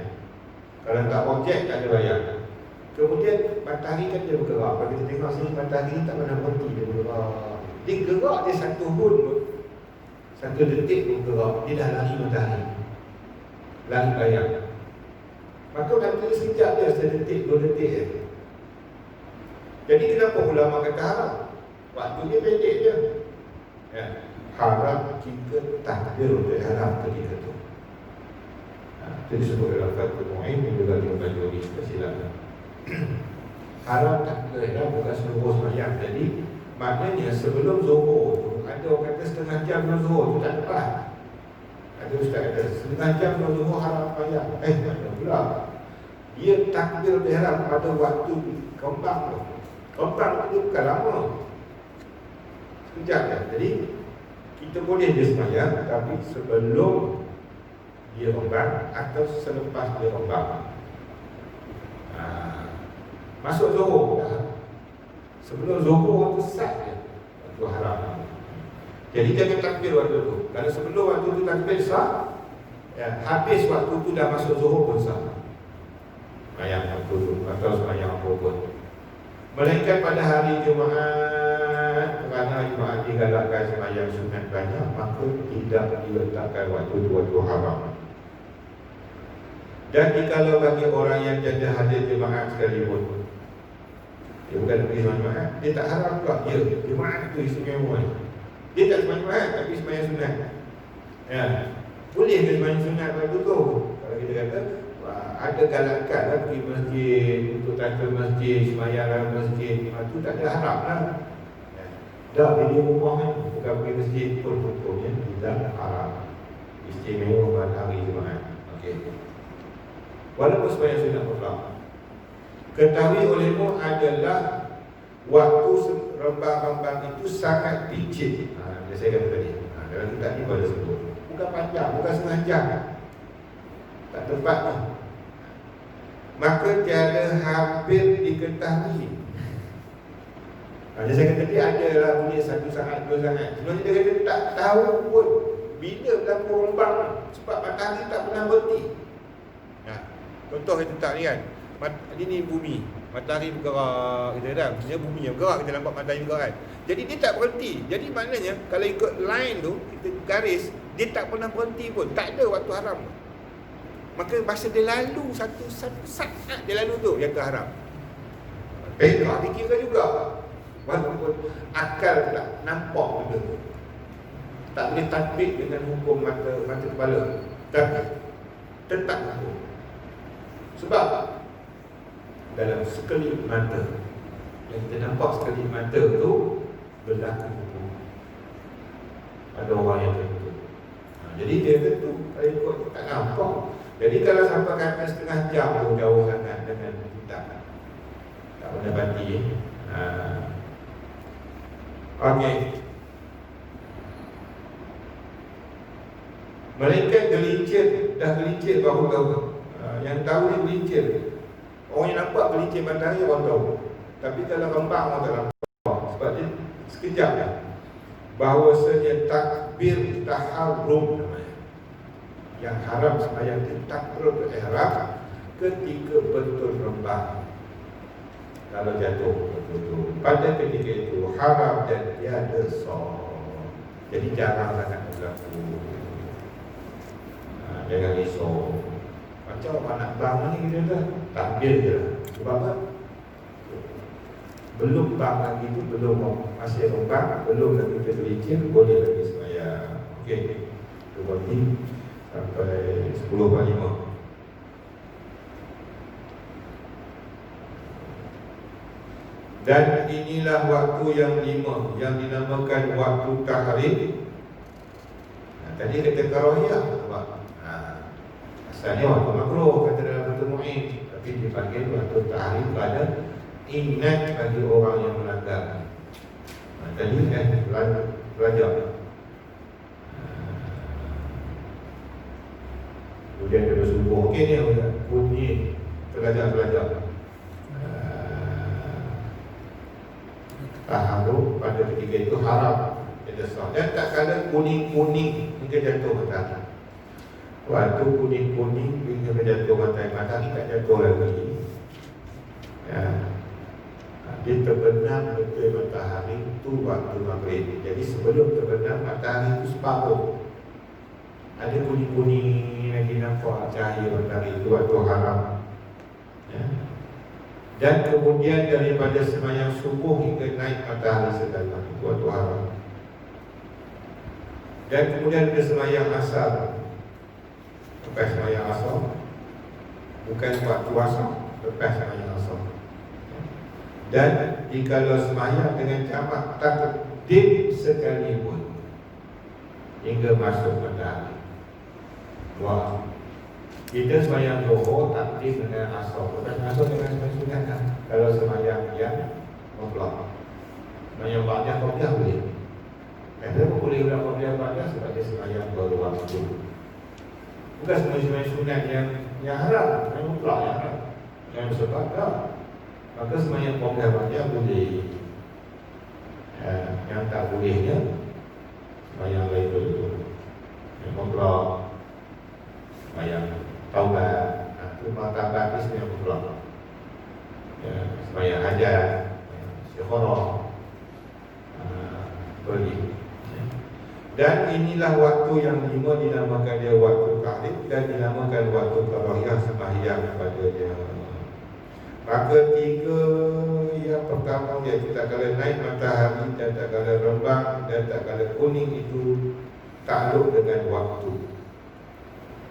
Kalau tak objek tak ada bayangan. Kemudian matahari kan dia bergerak. Kalau kita tengok sini matahari tak pernah berhenti, dia bergerak. Dia gerak dia satu hun, satu detik pun gerak. Dia dah lari matahari, lari bayang. Maka nanti sekejap dia, sedetik, 2 detik je. Jadi kenapa ulama kata haram? Waktunya pendek je. Ya. Haram jika takbir untuk haram ketika itu. Itu disebut dalam Fathul Mu'in yang juga Al-Tajuri, kesilapan. Haram takbir ihram bukan seluruh sembahyang. Jadi maknanya sebelum zuhur tu, ada orang kata setengah jam sebelum zuhur tu tak tepat. Ada ustaz kata setengah jam sebelum zuhur haram sembahyang. Mana pula? Dia takbir ihram pada waktu kembang tu. Kembang tu bukan lama, sekejap je. Jadi kita boleh dia sembahyang, tapi sebelum dia kembang atau selepas dia kembang. Masuk zuhur dah. Sebelum zuhur tu sah je, waktu haram. Jadi jangan takbir waktu tu. Kalau sebelum waktu tu takbir sah, ya, habis waktu tu dah masuk zuhur pun sah. Sembahyang waktu tu atau sembahyang apa pun. Melainkan pada hari Jumaat, kerana Jumaat digalakkan sembahyang sunat banyak, maka tidak diletakkan waktu tu waktu haram. Dan jikalau bagi orang yang tiada hadir Jumaat sekalipun, dia bukan pergi Jumaat, dia tak haram pula. Ya, Jumaat itu istimewa. Dia tak sembahyang Jumaat tapi sembahyang sunat. Ya, boleh ke sembahyang sunat waktu tu? Kalau kita kata ada galakan lah pergi masjid, untuk tata masjid, sembahyang dalam masjid, itu tak ada haram lah. Ya. Tak di rumah kan, bukan pergi masjid pun hukumnya tidak haram. Istimewa pada hari Jumaat. Okey. Walaupun sembahyang sunat mutlak, ketahui olehmu adalah waktu rembang-rembang itu sangat picit. Saya kata tadi. Dalam kitab ni pada sebut. Bukan panjang, bukan setengah jam. Tak tepat tu. Maka tiada hampir diketahui. Jadi saya kata dia adalah punya 1 saat, 2 saat. Sebenarnya dia kata tak tahu pun bila berlaku rembang, sebab matahari tak pernah berhenti. Contoh kita tak ni kan, ini bumi, matahari bergerak, kita dah, maksudnya bumi yang bergerak, kita nampak matahari bergerak. Jadi dia tak berhenti. Jadi maknanya kalau ikut line tu, kita garis, dia tak pernah berhenti pun, tak ada waktu haram. Maka masa dia lalu satu saat dia lalu tu yang terharam. Tak dikira juga. Walaupun akal tak nampak benda tu, tak boleh tatbik dengan hukum mata kepala, tapi tetap hukum. Sebab dalam sekelip mata, yang kita nampak sekelip mata tu berlaku hukum. Ada orang yang tertentu. Jadi dia tentu, kalau ikut tak nampak. Jadi kalau sampai kata setengah jam tu jauh sangat dengan kita, tak pernah bati. Okey. Malaikat gelincir, dah gelincir baru tahu. Yang tahu dia gelincir. Orang yang nampak gelincir matahari orang tahu. Tapi kalau rembang orang tak nampak. Sebab dia sekejap je. Bahawasanya takbir taharrum namanya. Yang haram sembahyang takbir ihram ketika betul rembang. Kalau jatuh betul. Pada ketika itu haram dan tiada sah. Jadi jarang sangat berlaku. Jangan risau. Macam orang nak bang ni kita dah takbir je lah. Sebab apa? Belum bang lagi tu, belum masih rembang, belum lagi tergelincir, boleh lagi sembahyang. Okey. Itu berarti sampai 10.05. Dan inilah waktu yang 5 yang dinamakan waktu tahrim. Tadi kata karohiyah, asalnya waktu makruh kata dalam Fathul Mu'in, tapi dipanggil waktu tahrim pada ingat bagi orang yang melanggar. Tadi kan belajar. Kemudian dia bersubuh. Okey ni bunyi belajar. Taharum pada ketika itu haram. Dan tak kala kuning-kuning hingga jatuh matahari. Waktu kuning-kuning hingga jatuh matahari tak jatuh lagi. Dia terbenam betul matahari itu waktu maghrib. Jadi sebelum terbenam matahari itu separuh. Ada kuning-kuning lagi nampak cahaya matahari itu waktu haram. Dan kemudian daripada sembahyang subuh hingga naik matahari sedalam itu waktu haram. Dan kemudian ada sembahyang asar. Lepas sembahyang asar, bukan waktu asar, lepas sembahyang asar. Dan jikalau sembahyang dengan jamak takdim sekalipun hingga masuk matahari. Wah. Kita sembahyang zuhur takdim dengan asar. Dan asar dengan sembahyang sunat kan? Kalau sembahyang yang mutlak. Sembahyang ba'dah qabliyah boleh. Kenapa boleh ulang qabliyah ba'dah? Sebab dia sembahyang baru waktu. Bukan sembahyang sunat yang haram, yang mutlak yang haram. Yang sebab tak. Maka sembahyang qabliyah ba'dah boleh. Yang tak bolehnya sembahyang lain dulu. Yang mutlak, sembahyang taubat, itu martabat ni sembahyang mutlak. Sembahyang hajat, istikharah, pergi. Dan inilah waktu yang 5 dinamakan dia waktu tahrim dan dinamakan waktu karohiyah sembahyang pada dia. Maka 3 yang pertama iaitu tak kala naik matahari dan tak kala rembang dan tak kala kuning itu takluk dengan waktu.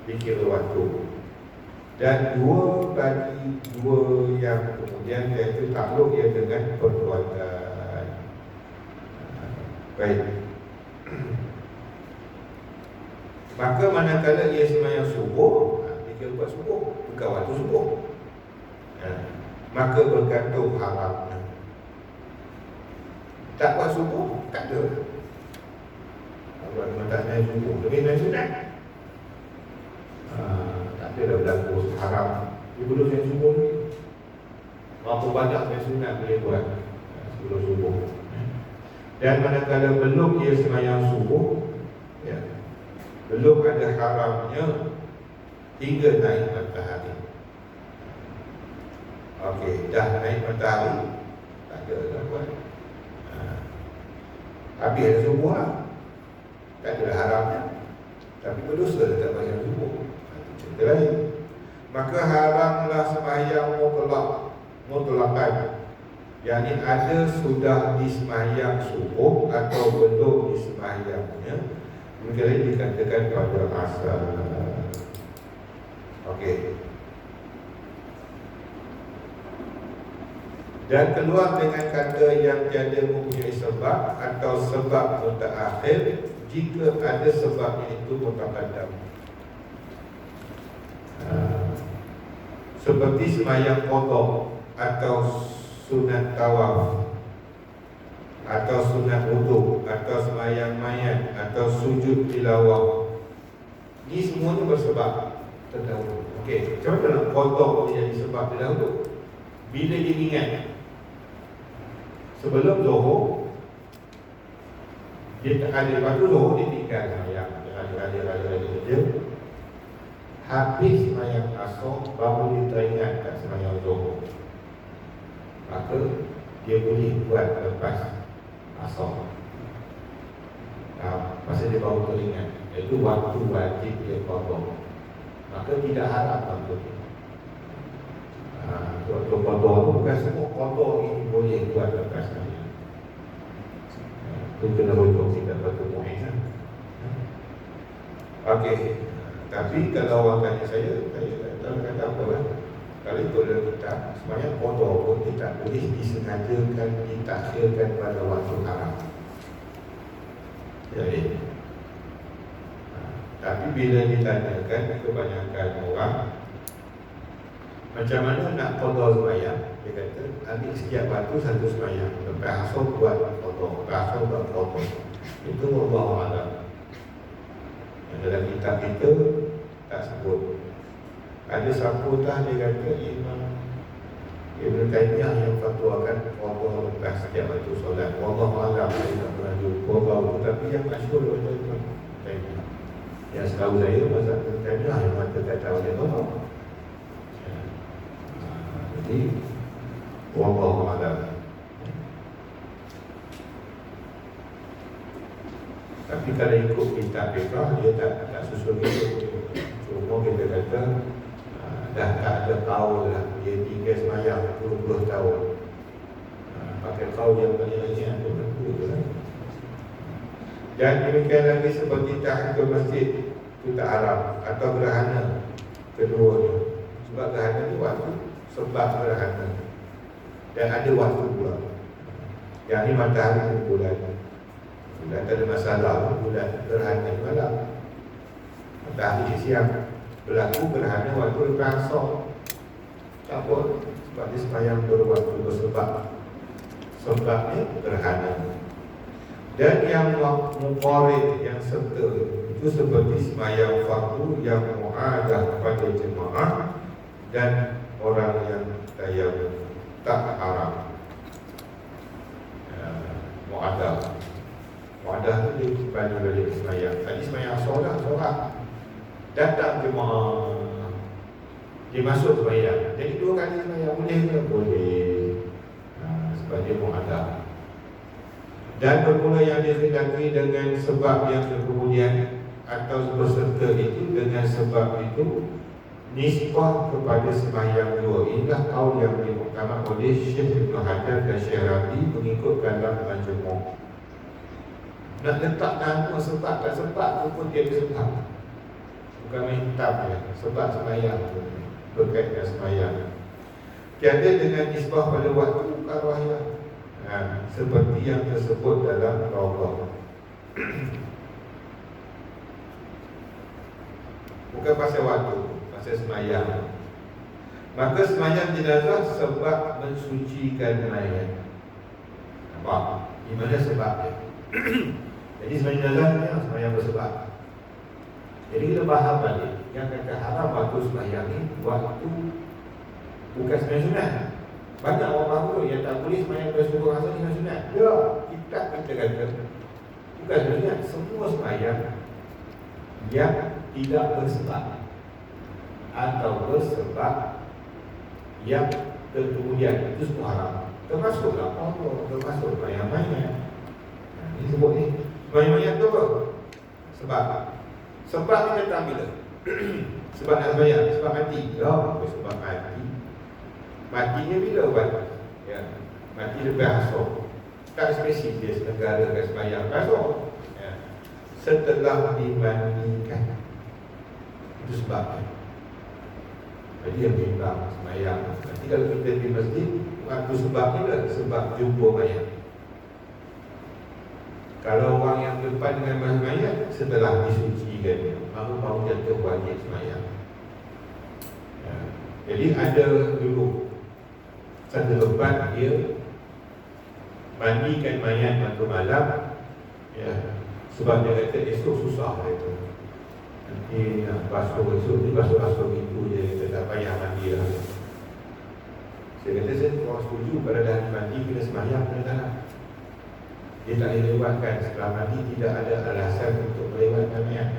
Dikira waktu. Dan 2 bagi 2 yang kemudian iaitu takluk ia dengan perbuatan. Baik. Maka manakala ia sembahyang subuh, dia buat subuh, bukan waktu subuh, maka bergantung haramnya. Tak buat subuh, tak ada. Kalau memang tak sembahyang subuh, lebih sembahyang sunat, tak ada dah berlaku haram. Dia belum sembahyang subuh ni. Berapa banyak sembahyang sunat boleh buat sebelum subuh. Dan manakala belum ia sembahyang subuh, belum ada haramnya hingga naik matahari. Okey, dah naik matahari, tak ada dah buat. Habis ada subuh lah, tak ada haramnya. Tapi berdosa tak sembahyang subuh, itu cerita lain. Maka haramlah sembahyang mutlaqan, yakni ada sudah disembahyang subuh atau belum disembahyangnya, maka dikatakan pada asal. Okey. Dan keluar dengan kata yang tiada mempunyai sebab atau sebab mutaakhir jika ada sebabnya itu mutaqaddam. Seperti sembahyang qada atau sunat tawaf atau sunat wudu atau sembahyang mayat atau sujud tilawah. Ini semuanya bersebab terdahulu. Okey, macam mana nak qada boleh jadi sebab terdahulu? Bila dia ingat sebelum zuhur, dia tak ada, lepas tu zuhur dia tinggal sembahyang, dia habis sembahyang asar baru dia teringat tak sembahyang zuhur, maka dia boleh buat lepas asar. Masa dia baru teringat, itu waktu wajib dia qada, maka tidak haram waktu itu. Waktu qada itu bukan semua qada ini boleh buat lepas sembahyang. Itu kena rujuk tidak batu mu'in. Okey. Tapi kalau orang tanya saya kata apa lah? Kalau itu dalam kitab, sebenarnya qada pun tidak boleh disengajakan, ditakhirkan pada waktu haram. Jadi, tapi bila ditanyakan kebanyakan orang, macam mana nak qada sembahyang, dia kata ambil setiap waktu satu sembahyang, lepas asar buat qada, lepas asar buat qada. Itu wallahu a'lam. Dalam kitab kita tak sebut. Ada samputah dia kata Imam Ibn Taymiyah yang fatwakan qada lepas setiap waktu solat. Wallahu a'lam, saya tak pernah jumpa bau, tapi yang masyhur adalah Ibn Taymiyah. Yang setahu saya mazhab Ibn Taymiyah yang mata kata oleh Allah. Jadi wallahu a'lam. Tapi kalau ikut kitab fiqh, dia tak susun itu. Cuma kita kata dah tak ada kaul lah, dia tinggal semayang 20 tahun, pakai kaul yang banyak-banyak tu lah. Dan demikian lagi seperti tahiyatul masjid itu tak haram, atau gerhana keduanya. Sebab gerhana ni waktu, sebab gerhana, dan ada waktu pula. Yang ni matahari dan bulan. Bulan tak ada masalah, bulan gerhana malam, matahari siang. Berlaku gerhana waktu lepas asar, tak apa, sebab dia sembahyang berwaktu bersebab, sebabnya gerhana. Dan yang muqarid, yang serta, itu seperti sembahyang fardu yang mu'adah pada jemaah dan orang yang tayammum, tak haram. Mu'adah itu dia balik sembahyang. Tadi sembahyang solat, datang jemaah, dia masuk sembahyang, jadi 2 kali sembahyang boleh ke? Boleh. Sebab dia mu'adah. Dan bermula yang dikendaki dengan sebab yang kemudian atau berserta itu dengan sebab itu nisbah kepada sembahyang 2. Inilah kaul yang diutamakan oleh Syekh Ibn Hajar dan Syekh Rabi mengikut kalam Majmu'. Nak letak nama sebab tak sebab tu pun dia sebab, bukan minta ya, sebab sembahyang berkait dengan sembahyang. Tiada dengan nisbah pada waktu karahyah. seperti yang tersebut dalam Raudhah. Bukan pasal waktu, pasal semayang. Maka semayang jenazah sebab mensucikan mayat. Nampak? Di mana sebabnya? Jadi semayang jenazah ni semayang bersebab. Jadi kita faham balik yang kata haram waktu semayang ni waktu bukan semayang sunat. Banyak orang baru yang tak boleh semayang bersubuh rasa semayang sunat. Ya, kita kata bukan sunat. Semua semayang yang tidak bersebab atau bersebab yang kemudian itu semua haram. Termasuklah Allah, termasuk semayang-mayang. Ini sebut ni semayang-mayang tu apa? Sebab ni datang bila? Sebab nak semayang, sebab mati. Ya, sebab mati. Matinya bila buat? Ya, mati lebih asal. Tak spesifik dia negara ke semayang asal. Ya. Setelah dimandikan. Itu sebabnya. Jadi yang bimbang semayang. Nanti kalau kita di masjid, waktu sebab ni lah, sebab jumpa mayat. Kalau orang yang depan dengan mayat, setelah disucikan, baru jatuh wajib semayang. Ya. Jadi ada dulu satu tempat dia mandikan mayat waktu malam, ya, sebab dia kata esok susah itu. Nanti nak basuh esok ni basuh itu je, kita tak payah mandi lah. Saya kata saya kurang setuju pada dah mandi kena semayang kena tak. Dia tak boleh lewatkan setelah mandi, tidak ada alasan untuk melewatkan mayat.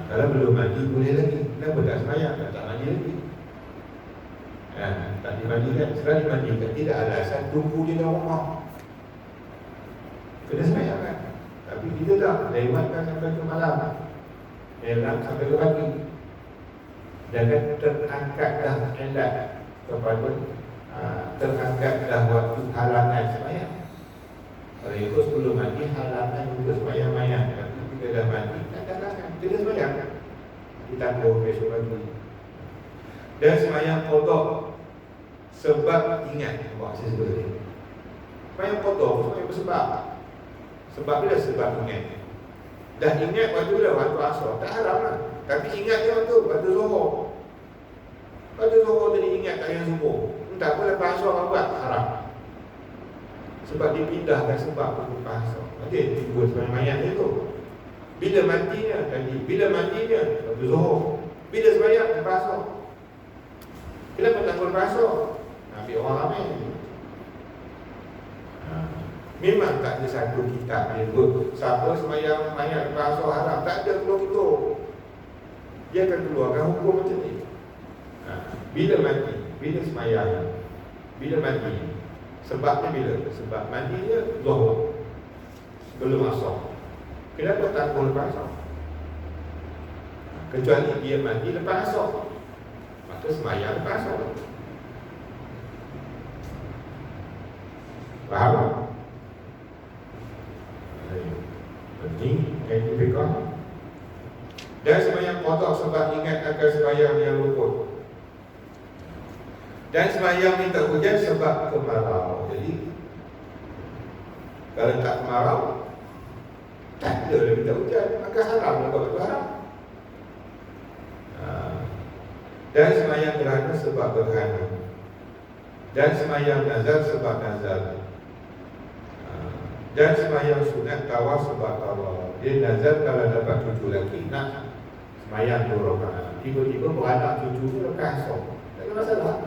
Kalau belum mandi boleh lagi. Kenapa tak semayang? Tak mandi lagi. Tak dimandikan. Setelah dimandikan tidak ada alasan tunggu dia dalam rumah. Kena semayang kan. Tapi kita tak lewatkan sampai ke malam, sampai ke pagi. Jangan terangkat dah elat kepada terangkat dah waktu halangan semayang. Kalau itu sebelum mandi halangan untuk semayang mayat. Tapi kita dah mandi, tak ada halangan, kita semayang. Kita tangguh besok pagi. Dan semayang kotor sebab ingat. Saya sebut tadi semayang kotor, semayang bersebab. Sebab bila sebab ingat. Dah ingat waktu bila? Waktu asar, tak haram lah. Tapi ingatnya waktu zuhur. Waktu zuhur tadi ingat tak yang subuh, tak apa lepas asar orang buat, haram. Sebab dipindahkan sebab lepas asar. Okey, tiba semayang mayat tu. Bila mandinya tadi? Bila mandinya? Waktu zuhur. Bila semayang? Lepas asar. Kenapa tak lepas asar? Ambil orang ramai. Memang tak ada satu kitab dia sebut siapa semayang mayat lepas asar haram. Tak ada keluar itu. Dia akan keluarkan hukum macam ni. Bila mandi, bila semayang, bila mandi. Sebabnya bila? Sebab mandinya zuhur, sebelum asar. Kenapa tak boleh lepas asar? Kecuali dia mandi lepas asar, maka semayang lepas asar. Faham tak? Penting yang fikah. Dan semayang kotor sebab ingat akan semayang yang luput. Dan semayang minta hujan sebab kemarau. Jadi kalau tak kemarau, tak ada minta hujan, maka haram lah kalau itu haram. Dan semayang gerhana sebab gerhana. Dan semayang nazar sebab nazar. Dan semayang sunat tawaf sebab tawaf. Dia nazar kalau dapat cucu lelaki, nak semayang 2 rakaat. Tiba-tiba beranak cucu tu lepas asar, tak ada masalah.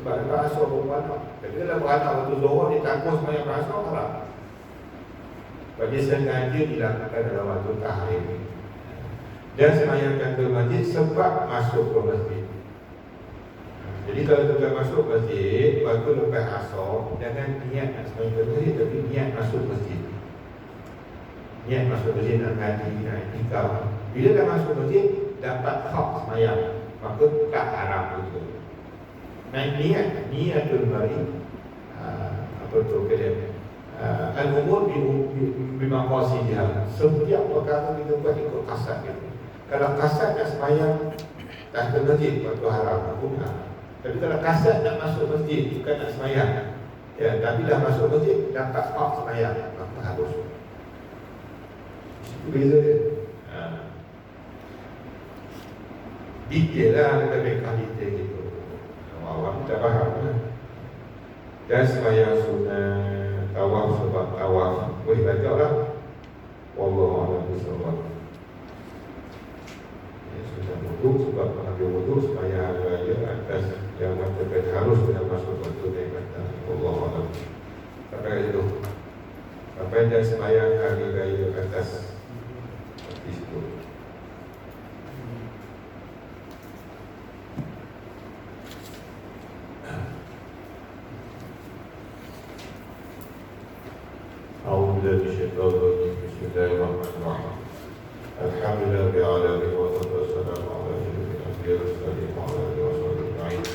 Sebab lepas asar beranak. Tapi kalau beranak waktu zuhur, dia tangguh semayang lepas asar, haram. Sebab dia sengaja dilakukan dalam waktu tahrim. Dan semayangkan ke masjid sebab masuk ke masjid. Jadi kalau kita masuk masjid, waktu lepas asar, jangan niat nak semayang ke masjid, tapi niat masuk masjid. Niat masuk masjid nak ngaji, nak iktikaf. Bila dah masuk masjid, dapat hak semayang, maka tak haram itu. Niatul mari, apa tu kata, al-umur bimaqasidiha. Setiap perkara kita buat ikut kasat kita. Kalau kasat nak semayang tak ke masjid, waktu haram, hukum haram. Tapi kalau kasat nak masuk masjid, bukan nak semayang, ya, tapi dah masuk masjid, dapat hak semayang, maka harus. Itu beza dia. Detail lah, lebih kali detail gitu. Awam tak faham lah. Dan semayang sunnah, tawaf sebab tawaf, boleh baca lah. Wallahu a'lam bishawab. Sudah wuduk sebab mengambil wuduk supaya raya atas yang mengatakan harus kena masuk waktu naik atas. Wallahu a'lam. Sampai itu. Sampai dan sembahyang hari raya atas di situ. أعوذ بالله من الشيطان الرجيم. بسم الله الرحمن الرحيم. الحمد لله رب العالمين والصلاة والسلام على أشرف الأنبياء والمرسلين وعلى آله وصحبه أجمعين.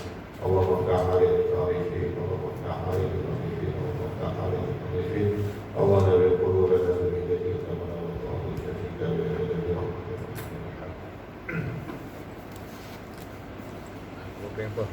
اللهم افتح علينا الطريقين، اللهم افتح علينا الطريقين، اللهم افتح علينا الطريقين. اللهم نور قلوبنا بالذي أمنا وطاعتك فيك بالعلم برحمتك. Bukan apa.